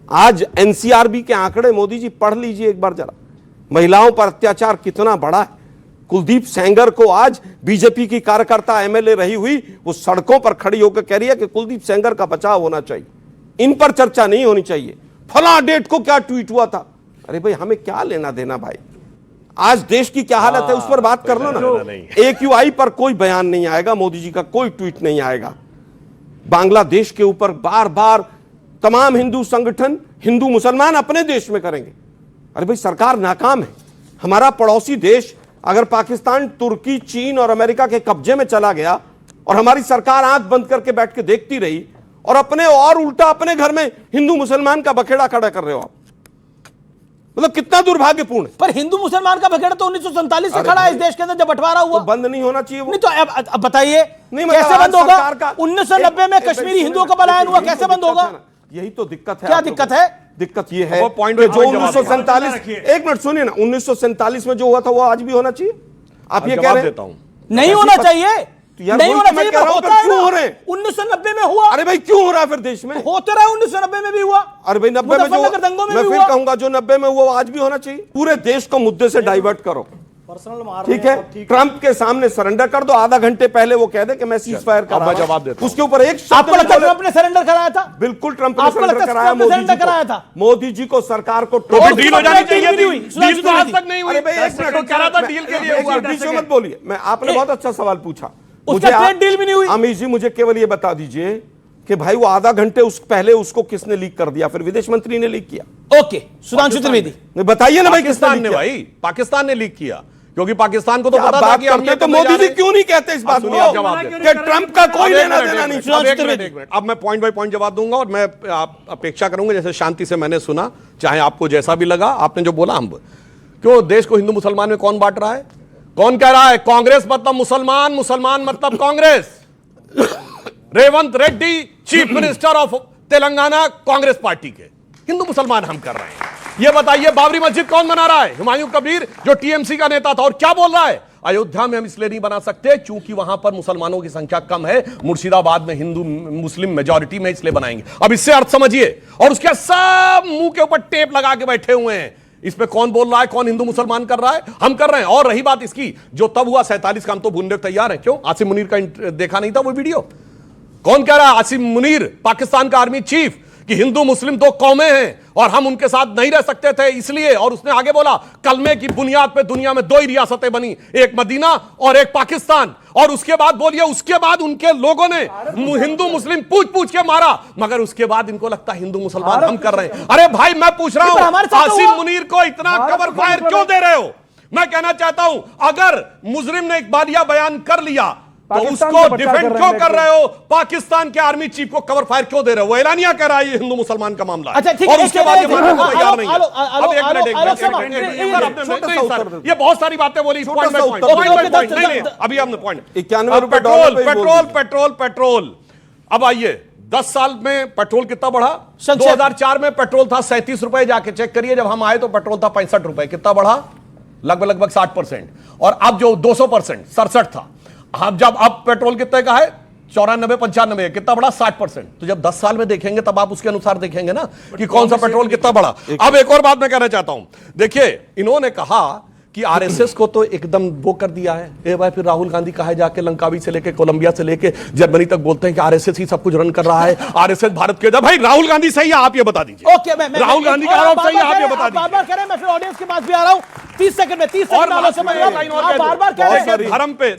आज एनसीआरबी के आंकड़े मोदी जी पढ़ लीजिए एक बार जरा, महिलाओं पर अत्याचार कितना बड़ा है। कुलदीप सेंगर को आज बीजेपी की कार्यकर्ता एमएलए रही हुई वो सड़कों पर खड़ी होकर कह रही है कि कुलदीप सेंगर का बचाव होना चाहिए, इन पर चर्चा नहीं होनी चाहिए। फला डेट को क्या ट्वीट हुआ था, अरे भाई हमें क्या लेना देना भाई, आज देश की क्या हालत है उस पर बात कर लो ना। AQI पर कोई बयान नहीं आएगा, मोदी जी का कोई ट्वीट नहीं आएगा। बांग्लादेश के ऊपर बार बार तमाम हिंदू संगठन, हिंदू मुसलमान अपने देश में करेंगे। अरे भाई सरकार नाकाम है। हमारा पड़ोसी देश अगर पाकिस्तान, तुर्की, चीन और अमेरिका के कब्जे में चला गया और हमारी सरकार आंख बंद करके बैठ के देखती रही और अपने और उल्टा अपने घर में हिंदू मुसलमान का बखेड़ा खड़ा कर रहे हो आप, मतलब कितना दुर्भाग्यपूर्ण है। पर हिंदू मुसलमान का बखेड़ा तो 1947 से खड़ा है इस देश के अंदर, जब बंटवारा हुआ। तो बंद नहीं होना चाहिए वो। नहीं तो अब बताइए कैसे बंद होगा? 1990 में कश्मीरी हिंदुओं का पलायन हुआ, कैसे बंद होगा? यही तो दिक्कत है। क्या दिक्कत है? दिक्कत ये है कि जो 1947, एक मिनट सुनिए ना, 1947 में जो हुआ था वो आज भी होना चाहिए। आप ये कह रहे हैं नहीं होना चाहिए, नहीं होना चाहिए, क्यों हो रहे हैं? 1990 में हुआ। अरे भाई क्यों हो रहा है फिर देश में? होते रहा, 1990 में भी हुआ। अरे भाई 90 में जो, मैं फिर कहूंगा जो 90 में हुआ आज भी होना चाहिए। पूरे देश को मुद्दे से डाइवर्ट करो, ठीक है। ट्रंप के सामने सरेंडर कर दो, आधा घंटे पहले वो कह दे कि मैं सीज फायर कर रहा हूं, जवाब देता हूं। उसके ऊपर एक आपको लगता है ट्रंप ने सरेंडर कराया था? बिल्कुल ट्रंप ने सरेंडर कराया, कराया था। मोदी जी को, सरकार को डील हो जानी चाहिए, डील तो आज तक नहीं हुई। अरे भाई एक मिनट कह रहा था डील के लिए हुआ, बीच में मत बोलिए। मैं, आपने बहुत अच्छा सवाल पूछा, उसका ट्रेड डील भी नहीं हुई। अमित जी मुझे केवल ये बता दीजिए कि भाई वो आधा घंटे उस पहले उसको किसने लीक कर दिया? फिर विदेश मंत्री ने लीक किया। ओके, सुधांशु त्रिवेदी बताइए ना भाई, पाकिस्तान ने, भाई पाकिस्तान ने लीक किया, क्योंकि पाकिस्तान को तो पता था कि हम ये तो मोदी जी क्यों नहीं कहते इस बात को कि ट्रंप का कोई लेना देना नहीं? एक मिनट, अब मैं पॉइंट बाय पॉइंट जवाब दूंगा और मैं अपेक्षा करूंगा जैसे शांति से मैंने सुना, चाहे आपको जैसा भी लगा, आपने जो बोला हम क्यों देश को हिंदू मुसलमान में कौन बांट रहा है? कौन कह रहा है कांग्रेस मतलब मुसलमान, मुसलमान मतलब Congress? Revanth Reddy chief minister of Telangana Congress party के, हिंदू मुसलमान हम कर रहे हैं। ये बताइए बाबरी मस्जिद कौन बना रहा है? हुमायूं कबीर जो टीएमसी का नेता था, और क्या बोल रहा है? अयोध्या में हम इसलिए नहीं बना सकते क्योंकि वहां पर मुसलमानों की संख्या कम है, मुर्शिदाबाद में हिंदू मुस्लिम मेजॉरिटी में, इसलिए बनाएंगे। अब इससे अर्थ समझिए, और उसके सब मुंह के ऊपर टेप लगा के बैठे हुए हैं। इस पे कौन बोल रहा है कौन हिंदू मुसलमान कर रहा है? हम कर रहे हैं। और रही बात इसकी, जो तब हुआ 47 का, हम तो भूलने को तैयार हैं। क्यों? आसिम मुनीर का देखा नहीं था वो वीडियो? कौन कह रहा है? आसिम मुनीर, पाकिस्तान का आर्मी चीफ, कि हिंदू मुस्लिम दो कौमें हैं और हम उनके साथ नहीं रह सकते थे इसलिए। और उसने आगे बोला कलमे की बुनियाद पे दुनिया में दो ही रियासतें बनी, एक मदीना और एक पाकिस्तान। और उसके बाद बोलिए, उसके बाद उनके लोगों ने हिंदू मुस्लिम पूछ पूछ के मारा, मगर उसके बाद इनको लगता है हिंदू मुसलमान हम कर रहे हैं। अरे भाई मैं पूछ रहा हूं, आसिम मुनीर को इतना कवर फायर क्यों दे रहे हो? मैं कहना चाहता हूं, अगर मुजरिम ने इकबालिया बयान कर लिया तो उसको डिफेंड क्यों कर रहे हो? पाकिस्तान के आर्मी चीफ को कवर फायर क्यों दे रहे हो? वो एलानिया कह रहा है ये हिंदू मुसलमान का मामला है। अच्छा, ठीक और है, उसके बाद ये मानने को तैयार नहीं है। अब ये बहुत सारी बातें बोली, पॉइंट बाय पॉइंट, नहीं अभी हमने पॉइंट। 91 रुपए पेट्रोल। अब आइए, 10 साल में पेट्रोल कितना बढ़ा? 2004 में पेट्रोल था 37 रुपए, जाके चेक करिए, जब हम आए तो पेट्रोल था 65 रुपए। कितना बढ़ा? लगभग 60%। और अब जो 200%, 67 था। जब अब पेट्रोल कितने का है? 94-95। कितना बढ़ा? 60%। तो जब 10 साल में देखेंगे तब आप उसके अनुसार देखेंगे ना कि कौन सा पेट्रोल कितना बढ़ा। अब एक और बात मैं कहना चाहता हूं, देखिए इन्होंने कहा कि आरएसएस को तो एकदम वो कर दिया है। ए भाई, फिर राहुल गांधी कहा जाके लंकावी से लेके कोलंबिया से लेके जर्मनी तक बोलते हैं कि आरएसएस ही सब कुछ रन कर रहा है, आरएसएस भारत के। भाई राहुल गांधी सही है, आप ये बता दीजिए। ओके, राहुल गांधी का आरोप सही है, आप ये बता दीजिए। बार-बार कह रहे हैं, मैं फिर ऑडियंस के पास भी आ रहा हूं। 30 सेकंड में, 30 सेकंड में बार-बार कह रहे हैं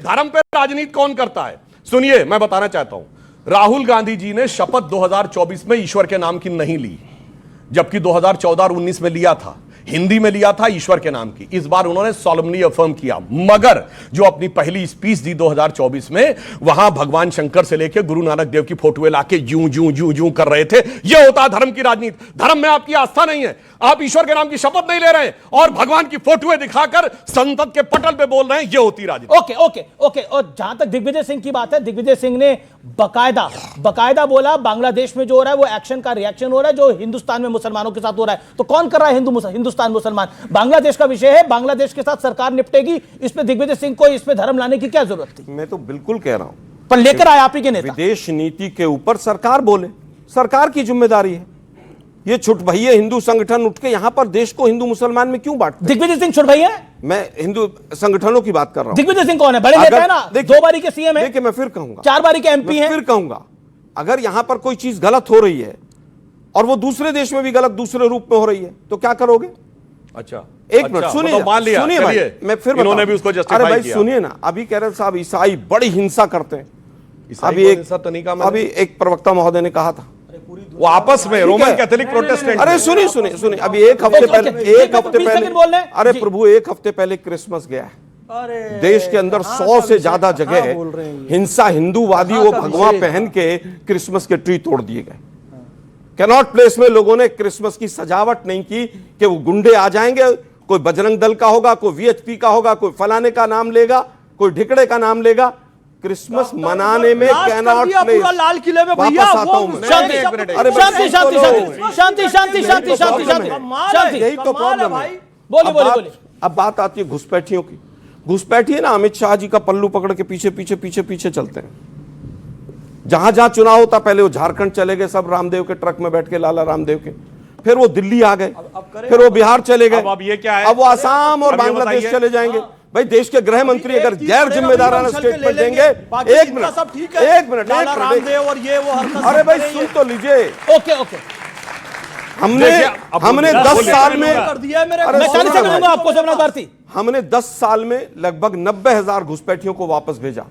धर्म पे राजनीति कौन करता है? सुनिए, मैं बताना चाहता हूं, राहुल गांधी जी ने शपथ 2024 में ईश्वर के नाम की नहीं ली, जबकि 2014 और 19 में लिया था। हिंदी में लिया था ईश्वर के नाम की, इस बार उन्होंने सॉलमली अफर्म किया। मगर जो अपनी पहली स्पीच दी 2024 में, वहां भगवान शंकर से लेकर गुरु नानक देव की फोटोएं लाके जूं जूं जूं जूं कर रहे थे। यह होता है धर्म की राजनीति। धर्म में आपकी आस्था नहीं है, आप ईश्वर के नाम की शपथ नहीं ले रहे हैं और भगवान की फोटोएं दिखाकर संसद के पटल पे बोल रहे हैं, यह होती राजनीति। Okay okay okay. और जहां तक दिग्विजय सिंह की बात है, दिग्विजय सिंह ने बकायदा बोला बांग्लादेश में जो हो रहा है वो एक्शन का रिएक्शन हो रहा है जो हिंदुस्तान में मुसलमानों के साथ हो रहा है। तो कौन कर रहा है? हिंदुस्तान मुसलमान। बांग्लादेश का विषय है, बांग्लादेश के साथ सरकार निपटेगी, इस पे दिग्विजय सिंह को इस पे धर्म लाने की क्या जरूरत थी? मैं तो बिल्कुल कह रहा हूं, पर लेकर आए आप ही के नेता। विदेश नीति के ऊपर सरकार बोले, सरकार की जिम्मेदारी है। ये छुटभइये हिंदू संगठन उठ के यहां पर देश को हिंदू मुसलमान में क्यों बांटते? दिग्विजय सिंह छुटभइये हैं? मैं हिंदू संगठनों की बात कर रहा हूं। दिग्विजय सिंह कौन है? बड़े नेता है ना, 2 बारी के सीएम है। देखिए मैं फिर कहूंगा, 4 बारी के एमपी हैं। फिर कहूंगा, अगर यहां पर कोई चीज गलत हो रही है और वो दूसरे देश में भी गलत दूसरे रूप में हो रही है तो क्या करोगे? अच्छा, एक मिनट सुनिए, मान लिया, सुनिए भाई, मैं फिर इन्होंने भी उसको जस्टिफाई अरे भाई किया। सुनिए ना, अभी कह रहे साहब ईसाई बड़ी हिंसा करते हैं। अभी एक प्रवक्ता महोदय ने कहा था वो आपस में रोमन कैथोलिक प्रोटेस्टेंट। अरे सुनिए अभी एक हफ्ते पहले अरे प्रभु एक हफ्ते पहले क्रिसमस गया है। देश के अंदर 100 से ज्यादा जगह हिंसा, हिंदूवादी वो भगवा पहन के क्रिसमस के ट्री तोड़ दिए गए। कैनॉट प्लेस में लोगों ने क्रिसमस की सजावट नहीं की कि वो गुंडे आ जाएंगे, कोई बजरंग दल का होगा, कोई वीएचपी का होगा, कोई फलाने का नाम लेगा, कोई ढिकड़े का नाम लेगा। क्रिसमस मनाने में कैनॉट प्लेस, लाल किले में वापस आता हूं मैं। शांति यही तो प्रॉब्लम है। बोलिए। अब बात आती है घुसपैठियों की। घुसपैठी है ना, अमित शाह जी का पल्लू पकड़ के पीछे चलते हैं। जहां जहां चुनाव होता पहले वो झारखंड चले गए सब रामदेव के ट्रक में बैठ के, लाला रामदेव के, फिर वो दिल्ली आ गए, फिर वो बिहार चले गए, अब ये क्या है? अब वो आसाम और बांग्लादेश चले जाएंगे। भाई देश के गृह मंत्री अगर गैर जिम्मेदाराना स्टेटमेंट देंगे, एक मिनट रामदेव और ये वो हरकत। अरे भाई सुन तो लीजिए। ओके हमने 10 साल में कर दिया मेरे, मैं 40 सेकंड दूंगा आपको सोमनाथ भारती। हमने 10 साल में लगभग 90,000 घुसपैठियों को वापस भेजा।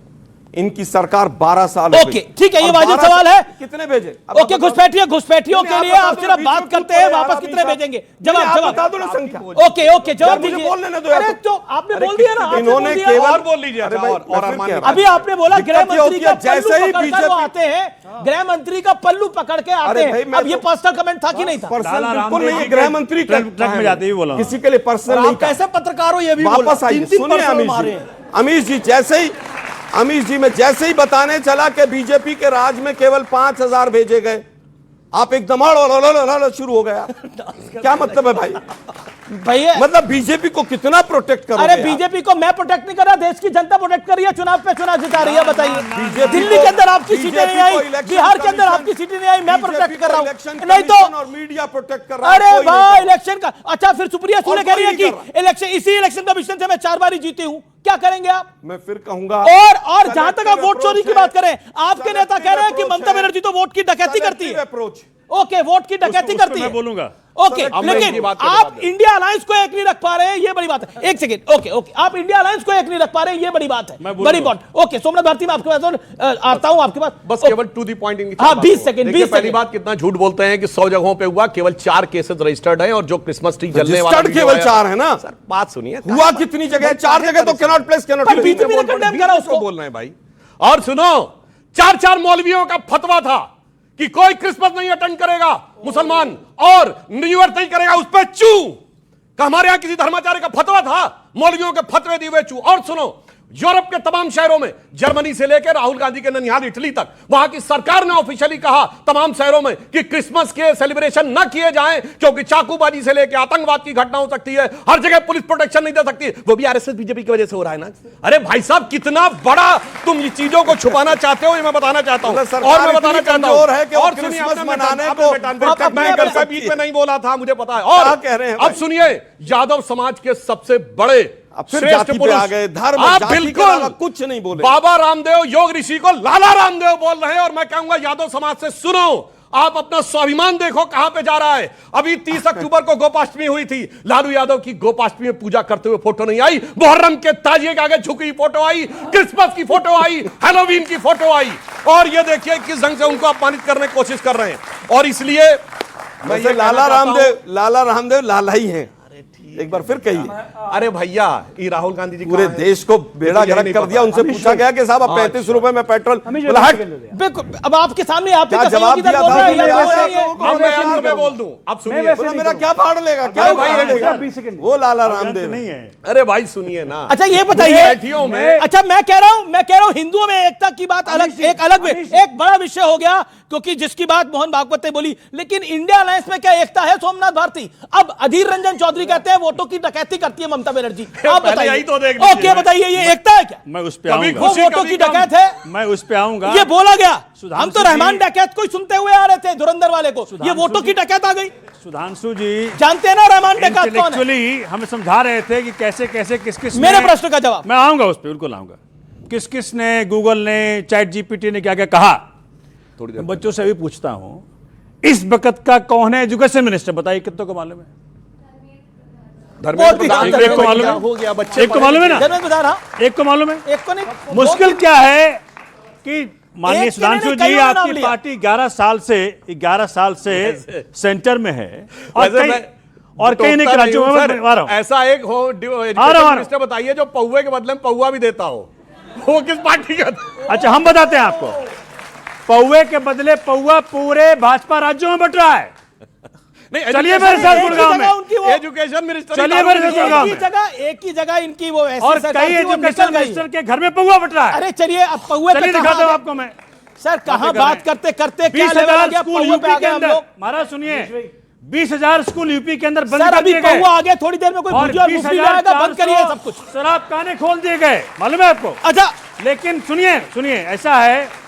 इनकी सरकार 12 साल। ओके ठीक है, ये वाजिब सवाल है। कितने भेजे? ओके, घुसपैठियों के लिए आप सिर्फ बात करते हैं, वापस कितने भेजेंगे? जवाब बता दो ना संख्या। ओके जवाब दीजिए। बोलने ना दो। अरे तो आपने बोल दिया ना, इन्होंने केवल बोल लीजिए। अभी आपने बोला गृह मंत्री का जैसे ही बीजेपी आते हैं, गृह मंत्री का पल्लू पकड़ के आते हैं। अब ये पर्सनल कमेंट था कि नहीं था? पर्सनल बिल्कुल नहीं, गृह मंत्री ट्रक में जाते ही बोला, किसी के लिए पर्सनल नहीं। कैसे पत्रकार हो ये भी वापस आइए। सुनिए अमीश जी, मैं जैसे ही बताने चला कि बीजेपी के राज में केवल 5,000 भेजे गए, आप एकदम शुरू हो गया। क्या मतलब है भाई? भैया मतलब बीजेपी को कितना प्रोटेक्ट करोगे? अरे बीजेपी को मैं प्रोटेक्ट नहीं कर रहा, देश की जनता प्रोटेक्ट कर रही है। चुनाव पे चुनाव जिता रही है। बताइए, दिल्ली के अंदर आपकी सीटें नहीं आई, बिहार के अंदर आपकी सीटें नहीं आई, मैं प्रोटेक्ट कर रहा हूं। नहीं तो और मीडिया प्रोटेक्ट कर रहा है। अरे भाई इलेक्शन का अच्छा, फिर सुप्रिया सुले कह रही है कि इलेक्शन, इसी इलेक्शन कमीशन से मैं 4 बार जीती हूं। क्या करेंगे आप? मैं फिर कहूंगा। और जहां तक आप वोट चोरी की बात करें, आपके नेता कह रहे हैं कि ममता बनर्जी तो वोट की डकैती करती है। अप्रोच ओके, वोट की डकैती करती है, मैं बोलूंगा। ओके, लेकिन आप इंडिया अलायंस को एक नहीं रख पा रहे हैं, ये बड़ी बात है। एक सेकंड, ओके, आप इंडिया अलायंस को एक नहीं रख पा रहे हैं, ये बड़ी बात है, बड़ी बात। ओके, सोमनाथ भारती में आपके पास आता हूं, आपके पास बस केवल टू दी पॉइंट। हाँ, 20 सेकंड। पहली बात, कितना झूठ बोलते हैं कि 100 जगहों पे हुआ, केवल 4 केसेस रजिस्टर्ड है और जो क्रिसमस ट्री जलने वाला केवल 4 है ना सर। बात सुनिए, हुआ कितनी जगह? 4 जगह तो कैनॉट प्लेस, कैनॉट बोल रहे हैं भाई। और सुनो, 4 मौलवियों का फतवा था कि कोई क्रिसमस नहीं अटेंड करेगा मुसलमान और न्यू ईयर नहीं करेगा, उस पर चू का हमारे यहां किसी धर्माचार्य का फतवा था, मौलवियों के फतवे दिए हुए चू। और सुनो, यूरोप के तमाम शहरों में, जर्मनी से लेकर राहुल गांधी के ननिहाल इटली तक, वहां की सरकार ने ऑफिशियली कहा तमाम शहरों में कि क्रिसमस के सेलिब्रेशन न किए जाएं, क्योंकि चाकूबाजी से लेकर आतंकवाद की घटना हो सकती है, हर जगह पुलिस प्रोटेक्शन नहीं दे सकती। वो भी आरएसएस बीजेपी की वजह से हो रहा है ना। अरे भाई साहब, कितना बड़ा तुम ये चीजों को छुपाना चाहते हो, ये मैं बताना चाहता हूं। और मैं बताना चाहता हूं, और सुनिए, मैं बीच में नहीं बोला था, मुझे पता है। और अब सुनिए, यादव समाज के सबसे बड़े श्रेष्ठ पुरुष आ गए, धर्म आप जाति बिल्कुल कुछ नहीं बोले। बाबा रामदेव योग ऋषि को लाला रामदेव बोल रहे हैं। और मैं कहूंगा यादव समाज से सुनो, आप अपना स्वाभिमान देखो कहां पे जा रहा है। अभी 30 अक्टूबर को गोपाष्टमी हुई थी, लालू यादव की गोपाष्टमी में पूजा करते हुए फोटो नहीं आई, मुहर्रम के ताजिए के आगे झुकी फोटो आई, क्रिसमस की फोटो आई, हैलोवीन की फोटो आई। और ये देखिए किस ढंग से उनको अपमानित करने की कोशिश कर रहे हैं। और इसलिए लाला रामदेव लाला ही हैं। एक बार फिर कहिए। अरे भैया, ये राहुल गांधी जी पूरे देश को बेड़ा गर्क कर दिया। उनसे पूछा गया कि साहब अब 35 रुपए में पेट्रोल, बोला हट। बिल्कुल, अब आपके सामने आप ही क्या का जवाब सहयोगी दल दिया बोल था? रहा है, मैं ये बोल रहा है, अब मैं अंत में बोल दूं, अब सुनिए। बोला मेरा क्या फाड़ लेगा, क्या फाड़ लेगा वो लाला रामदेव नहीं है। अरे भाई सुनिए ना। अच्छा ये बताइए, बैठियों में अच्छा मैं कह रहा हूं हिंदुओं में एकता की बात अलग, एक अलग एक बड़ा विषय हो गया, क्योंकि जिसकी बात मोहन भागवत ने बोली, लेकिन इंडिया अलायंस में क्या एकता है? सोमनाथ भारती, अब अधीर रंजन चौधरी कहते हैं वोटों की डकैती करती है ममता बनर्जी, आप पहले बताइए। यही तो देख लीजिए। ओके बताइए, ये एकता है क्या? मैं उस पे कभी आऊंगा, वो खुशी, वोटों कभी की गम। डकैत है, मैं उस पे आऊंगा। ये बोला गया। सुधांशु हम तो रहमान जी- डकैत को ही सुनते हुए आ रहे थे, धुरंधर वाले को, ये वोटों की डकैत आ गई। सुधांशु जी जानते हैं ना रहमान डकैत कौन है? इंटेलेक्चुअली हमें समझा रहे थे कि कैसे कैसे किस किस मेरे प्रश्न का जवाब। मैं आऊंगा उस पर, बिल्कुल आऊंगा। किस किस ने, गूगल ने, चैट जीपीटी ने क्या क्या कहा, थोड़ी देर बच्चों से भी पूछता हूं, इस वक्त का कौन है एजुकेशन मिनिस्टर? बताइए कितनों को मालूम है? धर्मेंद्र बहुत प्रधान ही- एक को मालूम है? हो गया, बच्चे एक को मालूम है ना? धर्मेंद्र प्रधान, हाँ, एक को मालूम है? एक को नहीं, मुश्किल क्या है कि माननीय एक के सुधांशु नहीं, जी, कईयों ने नाम आपकी लिया। पार्टी 11 साल से सेंटर में है, और वैसे कई मैं और कई टोकता नहीं राज्यों नहीं में हूं, मैं सर। आ रहा हूं। ऐसा एक हो एजुकेशन मिनिस्टर बताइए जो पौवे के बदले में पौवा भी देता हो, वो किस पार्टी का था? अच्छा हम बताते हैं आपको, पौवे के बदले पौवा पूरे भाजपा राज्यों में बट रहा है। नहीं, चलिए मेरे साथ एक ही गुड़गांव जगह में, उनकी वो एजुकेशन मिनिस्टर चलिए मेरे साथ गुड़गांव में, एक ही जगह इनकी वो ऐसी और सरकार कई थी, वो निकल एजुकेशन गई। मिनिस्टर के घर में पौवा बट रहा है। अरे चलिए, अब पौवे पे चलिए कहाँ दिखाता हूं आ गए? आपको मैं। सर कहाँ बातें कर बात रहे हैं। करते करते क्या 20,000 लेवल आ गया? स्कूल पौवे पे यूपी आ के गए हम अंदर, लोग। महाराज सुनिए, 20,000 स्कूल यूपी के अंदर बंद सर कर अभी दिए गए, पौवा आ गया, थोड़ी देर में कोई और भुजिया और मुफ्ती आएगा, बंद करिए सब कुछ। शराब खाने खोल दिए गए, मालूम है आपको? अच्छा, लेकिन सुनिए सुनिए, ऐसा है,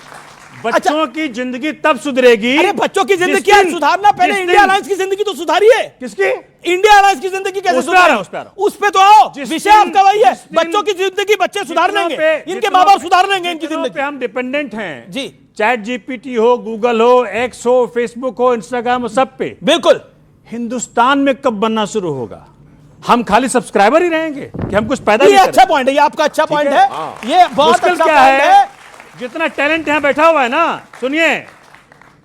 बच्चों की जिंदगी तब सुधरेगी। अरे बच्चों की जिंदगी जिस क्या दिन- सुधारना, पहले जिस इंडिया दिन- अलायंस की जिंदगी तो सुधारिए। किसकी? इंडिया अलायंस की जिंदगी कैसे उस पे आ रहा सुधारें? हूं, उस पे आ रहा उस पे तो आओ, जिस विषय दिन- आपका वही है, जिस दिन- बच्चों की जिंदगी बच्चे सुधार जितनों लेंगे, पे- इनके जितनों माँ बाप पे- सुधार लेंगे इनकी जितनों जिंदगी। पे हम डिपेंडेंट हैं जी। चैट जीपीटी हो, गूगल हो, एक्स हो, फेसबुक हो, इंस्टाग्राम हो, सब पे। बिल्कुल। हिंदुस्तान में कब बनना शुरू होगा? हम खाली सब्सक्राइबर ही रहेंगे कि हम कुछ पैदा ये नहीं अच्छा करें? पॉइंट है, ये आपका अच्छा पॉइंट है, ये बहुत मुश्किल अच्छा क्या पॉइंट है? है। जितना टैलेंट यहां बैठा हुआ है ना, सुनिए,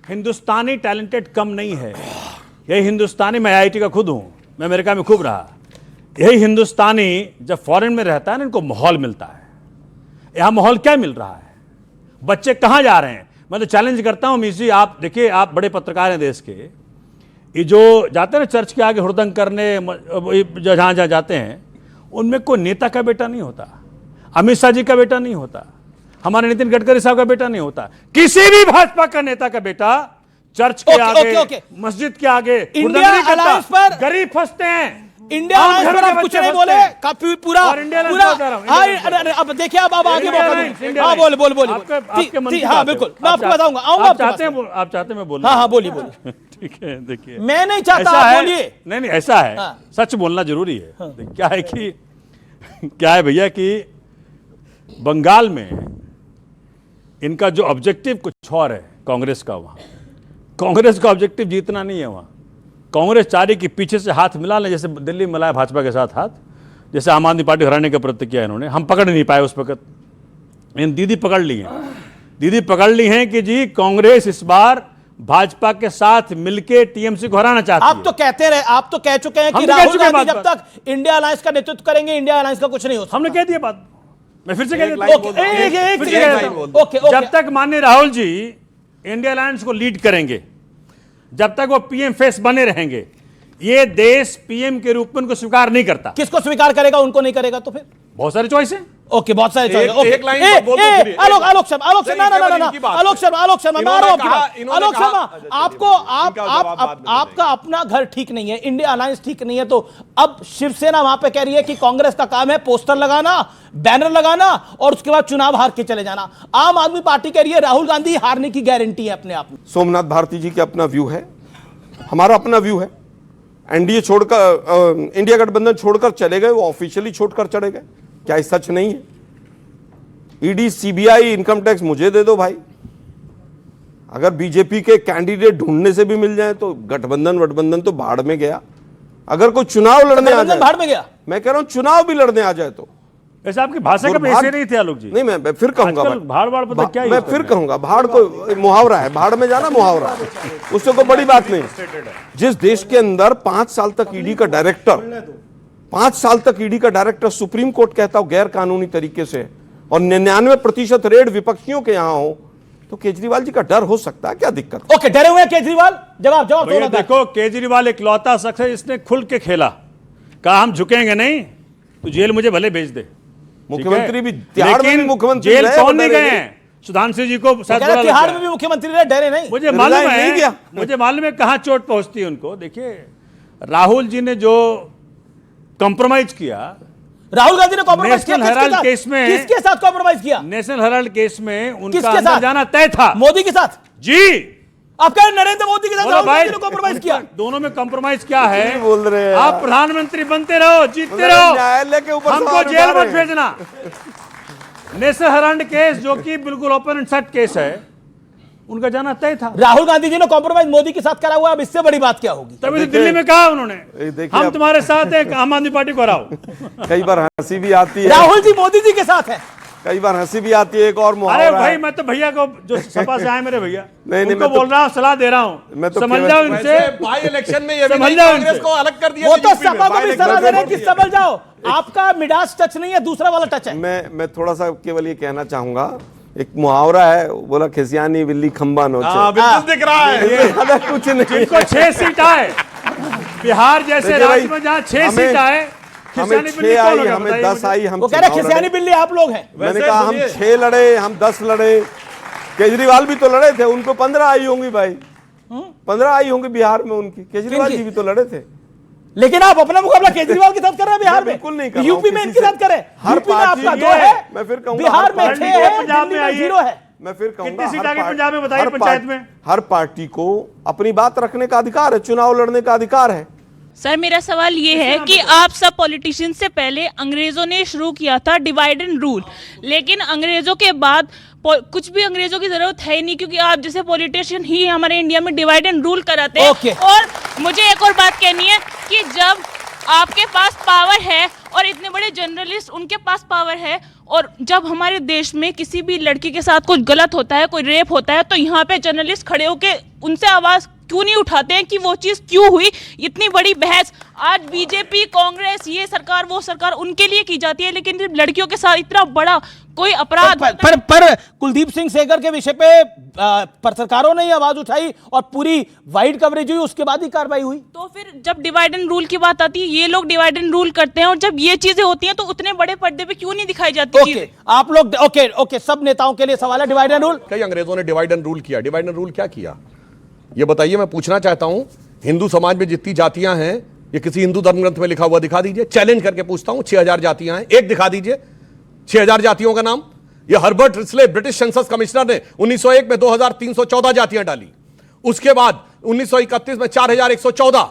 हिंदुस्तानी टैलेंटेड कम नहीं है। यही हिंदुस्तानी, मैं आईआईटी का खुद हूं, मैं अमेरिका में खूब रहा, यही हिंदुस्तानी जब फॉरेन में रहता है ना, इनको माहौल मिलता है। यहां माहौल क्या मिल रहा है? बच्चे कहां जा रहे हैं? मैं तो चैलेंज करता हूं मीस जी, आप देखिए, आप बड़े पत्रकार हैं देश के, ये जो जाते हैं ना चर्च के आगे हुड़दंग करने, जहां जहां जाते हैं, उनमें कोई नेता का बेटा नहीं होता, अमित शाह जी का बेटा नहीं होता, हमारे नितिन गडकरी साहब का बेटा नहीं होता, किसी भी भाजपा का नेता का बेटा चर्च के आगे, मस्जिद के आगे इंडिया अलायंस पर गरीब फंसते हैं। इंडिया अलायंस पर आप कुछ नहीं बोले, काफी पूरा और इंडिया अलायंस पूरा बता रहा हूं, हाँ, इंडिया अरे, अब देखिए, अब आगे इंडिया मौका अलायंस, दूं। इंडिया हाँ अलायंस। बोले बोले आपके मन की हाँ बात है। बिल्कुल, मैं आप आपको बताऊंगा, आऊंगा आप आपके पास चाहते हैं, में। आप चाहते हैं मैं बोलूं? हाँ हाँ बोलिए बोलिए। ठीक है, देखिए, मैं नहीं चाहता, ऐसा आप है, बोलिए। नहीं नहीं, ऐसा है, हाँ। सच बोलना जरूरी है। क्या है कि क्या है भैया कि बंगाल में इनका जो ऑब्जेक्टिव कुछ और है कांग्रेस का, वहां कांग्रेस का ऑब्जेक्टिव जीतना नहीं है। वहां कांग्रेस चाह रही कि पीछे से हाथ मिला लें, जैसे दिल्ली में मिलाया भाजपा के साथ हाथ, जैसे आम आदमी पार्टी हराने का प्रयत्न किया इन्होंने, हम पकड़ नहीं पाए उस वक्त, इन दीदी पकड़ ली हैं, दीदी पकड़ ली हैं कि जी कांग्रेस इस बार भाजपा के साथ मिलके टीएमसी को हराना चाहती है। आप तो कहते रहे, आप तो कह चुके हैं कि हम तो कह राहुल चुके हैं गांधी जब बात तक इंडिया अलायंस का नेतृत्व करेंगे, इंडिया अलायंस का कुछ नहीं हो सकता। हमने कह दिया बात, मैं फिर से कह देता ओके, हूं। एक फिर से सेकंड, कह देता हूं। Okay, okay. जब तक माननीय राहुल जी इंडिया अलायंस को लीड करेंगे, जब तक वो पीएम फेस बने रहेंगे, ये देश पीएम के रूप में उनको स्वीकार नहीं करता। किसको स्वीकार करेगा, उनको नहीं करेगा तो फिर? बहुत सारे चॉइस है। ओके, बहुत सारे एक- ओके। एक लाइन पर बोल दो फिर। आलोक शर्मा, सर, केवल इनकी बात आलोक शर्मा, मैं आ रहा हूं आपकी बात। इन्होंने आलोक कहा- शर्मा, आपको आपका अपना घर ठीक नहीं है, इंडिया अलायंस ठीक नहीं है, तो अब शिवसेना वहां पे कह रही है कि कांग्रेस का काम है पोस्टर लगाना, बैनर लगाना और उसके बाद चुनाव हार के चले जाना। आम आदमी पार्टी कह रही है राहुल गांधी हारने की गारंटी है अपने आप में। सोमनाथ भारती जी का अपना व्यू है, हमारा अपना व्यू है। एनडीए छोड़कर, इंडिया गठबंधन छोड़कर चले गए, वो ऑफिशियली छोड़कर चले गए, क्या ये सच नहीं है? ईडी, सीबीआई, इनकम टैक्स मुझे दे दो भाई। अगर बीजेपी के कैंडिडेट ढूंढने से भी मिल जाए तो गठबंधन तो भाड़ में गया। अगर कोई चुनाव लड़ने आ जाए, भाड़ में गया, मैं कह रहा हूं चुनाव भी लड़ने आ जाए तो वैसे आपकी भाषा का ऐसे नहीं थे आलोक जी। नहीं, मैं फिर कहूंगा, आजकल भाड़ पता क्या मैं फिर कहूंगा, भाड़ को मुहावरा है, भाड़ में जाना मुहावरा है, उससे कोई बड़ी बात नहीं। जिस देश के अंदर 5 साल तक ईडी का डायरेक्टर 5 साल तक ईडी का डायरेक्टर सुप्रीम कोर्ट कहता हो गैर कानूनी तरीके से और 99% रेड विपक्षियों के यहां हो, तो केजरीवाल जी का डर हो सकता है, क्या दिक्कत? ओके, डरे हुए हैं केजरीवाल? जवाब भैया देखो, केजरीवाल इकलौता शख्स है जिसने खुल के खेला, कहा हम झुकेंगे नहीं, तो जेल मुझे भले भेज दे। मुख्यमंत्री भी तिहाड़ में भी मुख्यमंत्री जेल रहे, कौन नहीं डरे गए नहीं। हैं? सुधांशु जी को शायद बुरा तिहाड़ लगता में है। भी मुख्यमंत्री रहे, डरे नहीं। मुझे मालूम नहीं गया। है, मुझे मालूम है कहां चोट पहुंचती है उनको। देखिए राहुल जी ने जो कॉम्प्रोमाइज किया, राहुल गांधी ने कॉम्प्रोमाइज किया नेशनल हेराल्ड केस में, किसके साथ कॉम्प्रोमाइज किया? नेशनल हेराल्ड केस में उनका किसके अंदर साथ? जाना तय था। मोदी के साथ? जी, आप कह रहे हैं नरेंद्र मोदी के साथ बोलो राहुल भाई, गांधी ने कॉम्प्रोमाइज किया? दोनों में कॉम्प्रोमाइज क्या है? नहीं बोल रहे हैं आप यार। प्रधानमंत्री बनते रहो, जीतते रहो, न्यायालय के ऊपर हमको सवाल जेल उठा मत रहे हैं। भेजना। नेशनल हेराल्ड केस जो कि बिल्कुल ओपन एंड शट केस है, उनका जाना तय था। राहुल गांधी जी ने कॉम्प्रोमाइज मोदी के साथ करा हुआ, अब इससे बड़ी बात क्या होगी? तभी तो दिल्ली में कहा उन्होंने, देखिए हम अब- तुम्हारे साथ हैं, आम आदमी पार्टी को हराओ। कई बार हंसी भी आती है, राहुल जी मोदी जी के साथ है। कई बार हंसी भी आती है। एक और अरे मुहावरा भाई, है। मैं तो भैया को जो सपा से आए मेरे भैया, नहीं, उनको मैं तो- बोल रहा हूँ, सलाह दे रहा हूँ, मैं तो समझ केवल- जाओ इनसे। भाई इलेक्शन में ये भी समझ नहीं, जाओ कांग्रेस इनसे। को अलग कर दिया वो था तो यूपी में। सपा को भी भाई, सलाह दे रहे हैं कि मैं- समझ जाओ, आपका मिडास टच नहीं है, दूसरा वाला टच है। मैं थोड़ा सा केवल ये कहना चाहूंगा, एक मुहावरा है, बोला खिसियानी बिल्ली खंबा नोचे। हाँ, बिल्कुल दिख रहा है। इससे ज्यादा कुछ नहीं। जिनको 6 सीट आए, बिहार जैसे देखिए भाई, राज्य में जहाँ 6 हमें- सीट आए, हमें खिसियानी 6 बिल्ली कौन आई, होगा हमें बताइए 10 मुझे? आई, हम वो कह रहे चुनाव खिसियानी लड़े। बिल्ली आप लोग हैं। मैंने कहा हम 6 लड़े, हम 10 लड़े, केजरीवाल भी तो लड़े थे, उनको 15 आई होंगी भाई, 15 आई होंगी बिहार में उनकी। केजरीवाल जी भी तो लड़े थे। लेकिन आप अपना मुकाबला केजरीवाल के साथ कर रहे हैं बिहार में? बिल्कुल नहीं कर रहा यूपी हूं, में किसी इनके से। साथ करें। हर यूपी में पार्टी आपका ये 2 है, मैं फिर कहूंगा, बिहार हर में पार्टी 6 को है, पंजाब दिल्ली में में आइए। 0 है। मैं फिर कहूंगा, कितनी सीट हर आ गई पार्टी- पंजाब में बताइए, हर पंचायत पार्टी- में? हर पार्टी को अपनी बात रखने का अधिकार है, चुनाव लड़ने का अधिकार है। सर मेरा सवाल ये है कि आप सब पॉलिटिशियन से पहले अंग्रेजों ने शुरू किया था डिवाइड एंड रूल, लेकिन अंग्रेजों के बाद कुछ भी अंग्रेजों की जरूरत है ही नहीं, क्योंकि आप जैसे पॉलिटिशियन ही हमारे इंडिया में डिवाइड एंड रूल कराते हैं। Okay. और मुझे एक और बात कहनी है कि जब आपके पास पावर है और इतने बड़े जर्नलिस्ट उनके पास पावर है, और जब हमारे देश में किसी भी लड़की के साथ कुछ गलत होता है, कोई रेप होता है, तो यहाँ पे जर्नलिस्ट खड़े होके उनसे आवाज क्यों नहीं उठाते हैं कि वो चीज क्यों हुई? इतनी बड़ी बहस आज बीजेपी, कांग्रेस, ये सरकार, वो सरकार, उनके लिए की जाती है, लेकिन लड़कियों के साथ इतना बड़ा कोई अपराध पर कुलदीप सिंह सेंगर के विषय पे पत्रकारों ने आवाज उठाई और पूरी वाइड कवरेज हुई, उसके बाद ही कार्रवाई हुई। तो फिर जब डिवाइड एंड रूल की बात आती है, ये लोग डिवाइड एंड रूल करते हैं, और जब ये चीजें होती हैं तो उतने बड़े पर्दे पे क्यों नहीं दिखाई जाती ओके, आप लोग ओके, सब नेताओं के लिए सवाल है डिवाइड एंड रूल। कई अंग्रेजों ने डिवाइड एंड रूल किया। डिवाइड एंड रूल क्या किया ये बताइए। मैं पूछना चाहता हूं, हिंदू समाज में जितनी जातियां हैं, ये किसी हिंदू धर्म ग्रंथ में लिखा हुआ दिखा दीजिए। चैलेंज करके पूछता हूं, 6000 जातियां हैं, एक दिखा दीजिए 6000 जातियों का नाम। ये Herbert Risley British census commissioner ने 1901 में 2314 जातियां डाली। उसके बाद 1931 में 4114,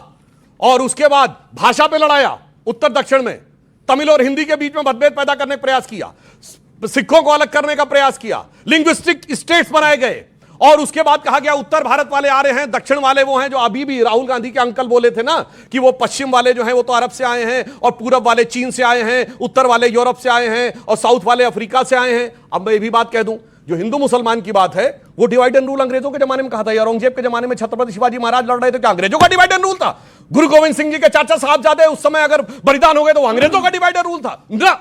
और उसके बाद भाषा पे लड़ाया उत्तर दक्षिण में, तमिल और हिंदी के बीच में मतभेद पैदा करने का प्रयास किया, सिखों को अलग करने का प्रयास किया, लिंग्विस्टिक स्टेट्स बनाए गए, और उसके बाद कहा गया उत्तर भारत वाले आ रहे हैं, दक्षिण वाले वो हैं जो अभी भी राहुल गांधी के अंकल बोले थे ना कि वो पश्चिम वाले जो हैं वो तो अरब से आए हैं, और पूरब वाले चीन से आए हैं, उत्तर वाले यूरोप से आए हैं, और साउथ वाले अफ्रीका से आए हैं। अब मैं ये भी बात कह दूं, जो हिंदू मुसलमान की बात है, वो डिवाइड एंड रूल अंग्रेजों के जमाने में कहा था। औरंगजेब के जमाने में छत्रपति शिवाजी महाराज लड़ रहे थे, क्या अंग्रेजों का डिवाइड एंड रूल था? गुरु गोविंद सिंह जी के चाचा साहबजादे उस समय अगर बलिदान हो गए तो वो अंग्रेजों का डिवाइड एंड रूल था ना?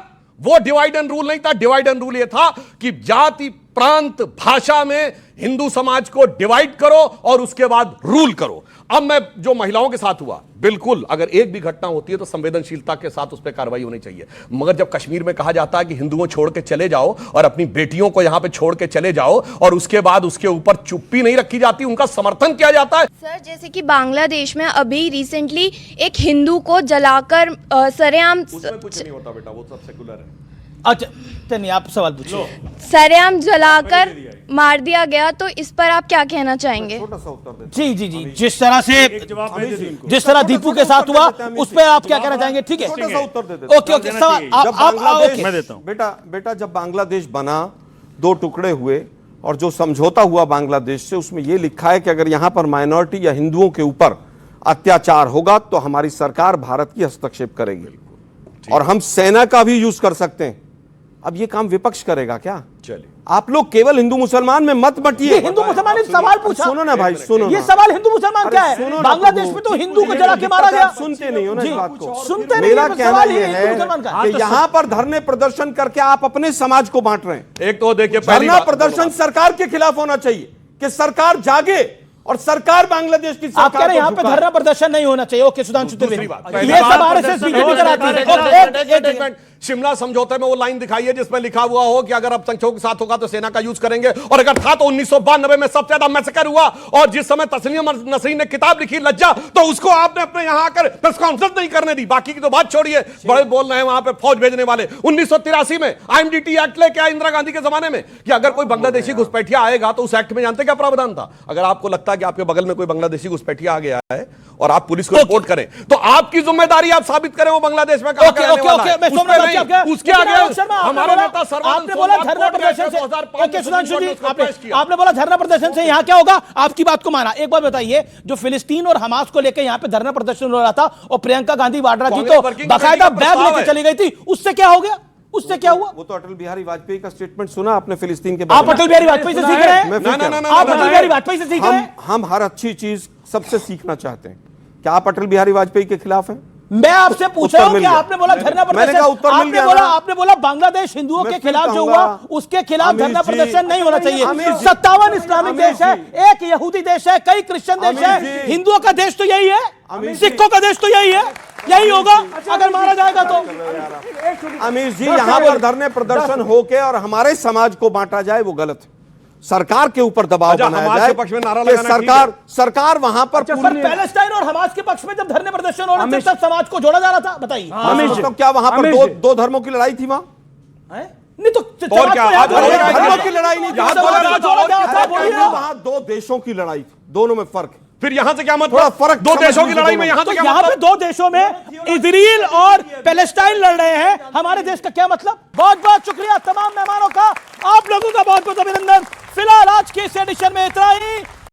वो डिवाइड एंड रूल नहीं था। डिवाइड एंड रूल ये था कि जाति, प्रांत, भाषा में हिंदू समाज को डिवाइड करो और उसके बाद रूल करो। अब मैं जो महिलाओं के साथ हुआ, बिल्कुल अगर एक भी घटना होती है तो संवेदनशीलता के साथ उस पर कार्रवाई होनी चाहिए। मगर जब कश्मीर में कहा जाता है कि हिंदुओं छोड़ के चले जाओ और अपनी बेटियों को यहां पे छोड़ के चले जाओ, और उसके बाद उसके ऊपर चुप्पी नहीं रखी जाती, उनका समर्थन किया जाता है। सर जैसे कि बांग्लादेश में अभी रिसेंटली एक हिंदू को जलाकर सरेआम, उसमें कुछ नहीं होता बेटा, वो सब सेकुलर है। अच्छा नहीं, आप सवाल पूछिए। सरेआम जलाकर मार दिया गया, तो इस पर आप क्या कहना चाहेंगे? जी जी जी, जिस तरह से जिस तरह दीपू के साथ हुआ उस पर आप क्या कहना चाहेंगे? ठीक है, छोटा सा उत्तर दे देता हूं। ओके ओके, सवाल जब आप बांग्लादेश मैं देता हूं। बेटा जब बांग्लादेश बना, 2 टुकड़े हुए, और जो समझौता हुआ बांग्लादेश से, उसमें यह लिखा है कि अगर यहां पर माइनॉरिटी या हिंदुओं के ऊपर अत्याचार होगा तो हमारी सरकार भारत की हस्तक्षेप करेगी, और हम सेना का भी यूज कर सकते हैं। अब ये काम विपक्ष करेगा क्या? चलिए, आप लोग केवल हिंदू मुसलमान में मत बटिए। हिंदू मुसलमान ने सवाल पूछा, सुनो ना भाई, सुनो। ये सवाल हिंदू मुसलमान क्या है? बांग्लादेश में तो हिंदू को जला के मारा गया। सुनते नहीं हो ना इस बात को। सुनते नहीं। मेरा कहना यह है कि कि यहाँ पर धरने प्रदर्शन करके आप अपने समाज को बांट रहे हैं। एक तो देखिए, धरना प्रदर्शन सरकार के खिलाफ होना चाहिए कि सरकार जागे और सरकार बांग्लादेश की आप कह रहे हैं यहाँ पे धरना प्रदर्शन नहीं होना चाहिए। ओके सुधांशु त्रिवेदी, ये सब आरएसएस बीजेपी कराती है। शिमला समझौते में वो लाइन दिखाई है जिसमें लिखा हुआ हो कि अगर अब संख्याओं के साथ होगा तो सेना का यूज करेंगे, और अगर था तो 1992 में सबसे ज्यादा मैसेकर हुआ, और जिस समय तस्नीम नसरीन ने किताब लिखी लज्जा, तो उसको आपने अपने यहां आकर प्रेस कॉन्फ्रेंस नहीं करने दी। बाकी की तो बात छोड़िए, बड़े बोल रहे हैं वहां पे फौज भेजने वाले। 1983 में आईएमडीटी एक्ट लेके आया इंदिरा गांधी के जमाने में कि अगर कोई बांग्लादेशी घुसपैठिया आएगा तो उस एक्ट में जानते क्या प्रावधान था? अगर आपको लगता है कि आपके बगल में कोई बांग्लादेशी घुसपैठिया आ गया है और आप पुलिस को रिपोर्ट करें, तो आपकी जिम्मेदारी आप साबित करें वो बांग्लादेश में कहां रहने वाला है। उसके आगे हमारा नेता आपने बोला धरना प्रदर्शन से, ओके सुधांशु जी, आपने बोला धरना प्रदर्शन से यहाँ क्या होगा? आपकी बात को माना। एक बात बताइए, जो फिलिस्तीन और हमास को लेकर यहाँ पे धरना प्रदर्शन हो रहा था और प्रियंका गांधी वाड्रा जी तो बाकायदा बैग लेकर चली गई थी, उससे क्या हो गया? उससे क्या हुआ? वो तो अटल बिहारी वाजपेयी का स्टेटमेंट सुना आपने फिलिस्तीन के बारे में? आप अटल बिहारी वाजपेयी से सीख रहे हैं? आप अटल बिहारी वाजपेयी से सीख रहे हैं? हम हर अच्छी चीज सबसे सीखना चाहते हैं। क्या आप अटल बिहारी वाजपेयी के खिलाफ हैं? मैं आपसे पूछ रहा हूं कि आपने बोला धरना प्रदर्शन, आपने बोला बांग्लादेश हिंदुओं के खिलाफ जो हुआ उसके खिलाफ धरना प्रदर्शन नहीं होना चाहिए। 57 इस्लामिक देश है, एक यहूदी देश है, कई क्रिश्चियन देश है, हिंदुओं का देश तो यही है, सिखों का देश तो यही है, यही होगा अगर मारा जाएगा तो। अमीर जी, यहाँ पर धरने प्रदर्शन होके और हमारे समाज को बांटा जाए वो गलत है। सरकार के ऊपर दबाव बनाया जाए पक्ष में नारा कि सरकार वहां पर पैलेस्टाइन और हमास के पक्ष में जब धरने प्रदर्शन हो रहे थे तब समाज को जोड़ा जा रहा था। बताइए तो क्या वहां पर दो धर्मों की लड़ाई थी? वहां नहीं तो धर्मों की लड़ाई नहीं थी, वहां दो देशों की लड़ाई थी, दोनों में फर्क है। फिर यहां से क्या मतलब? फर्क दो देशों की लड़ाई में यहां तो यहाँ पे दो देशों में इजराइल और पैलेस्टाइन लड़ रहे हैं, हमारे देश का क्या मतलब? बहुत बहुत शुक्रिया तमाम मेहमानों का, आप लोगों का बहुत बहुत अभिनंदन। फिलहाल आज के इस एडिशन में इतना ही।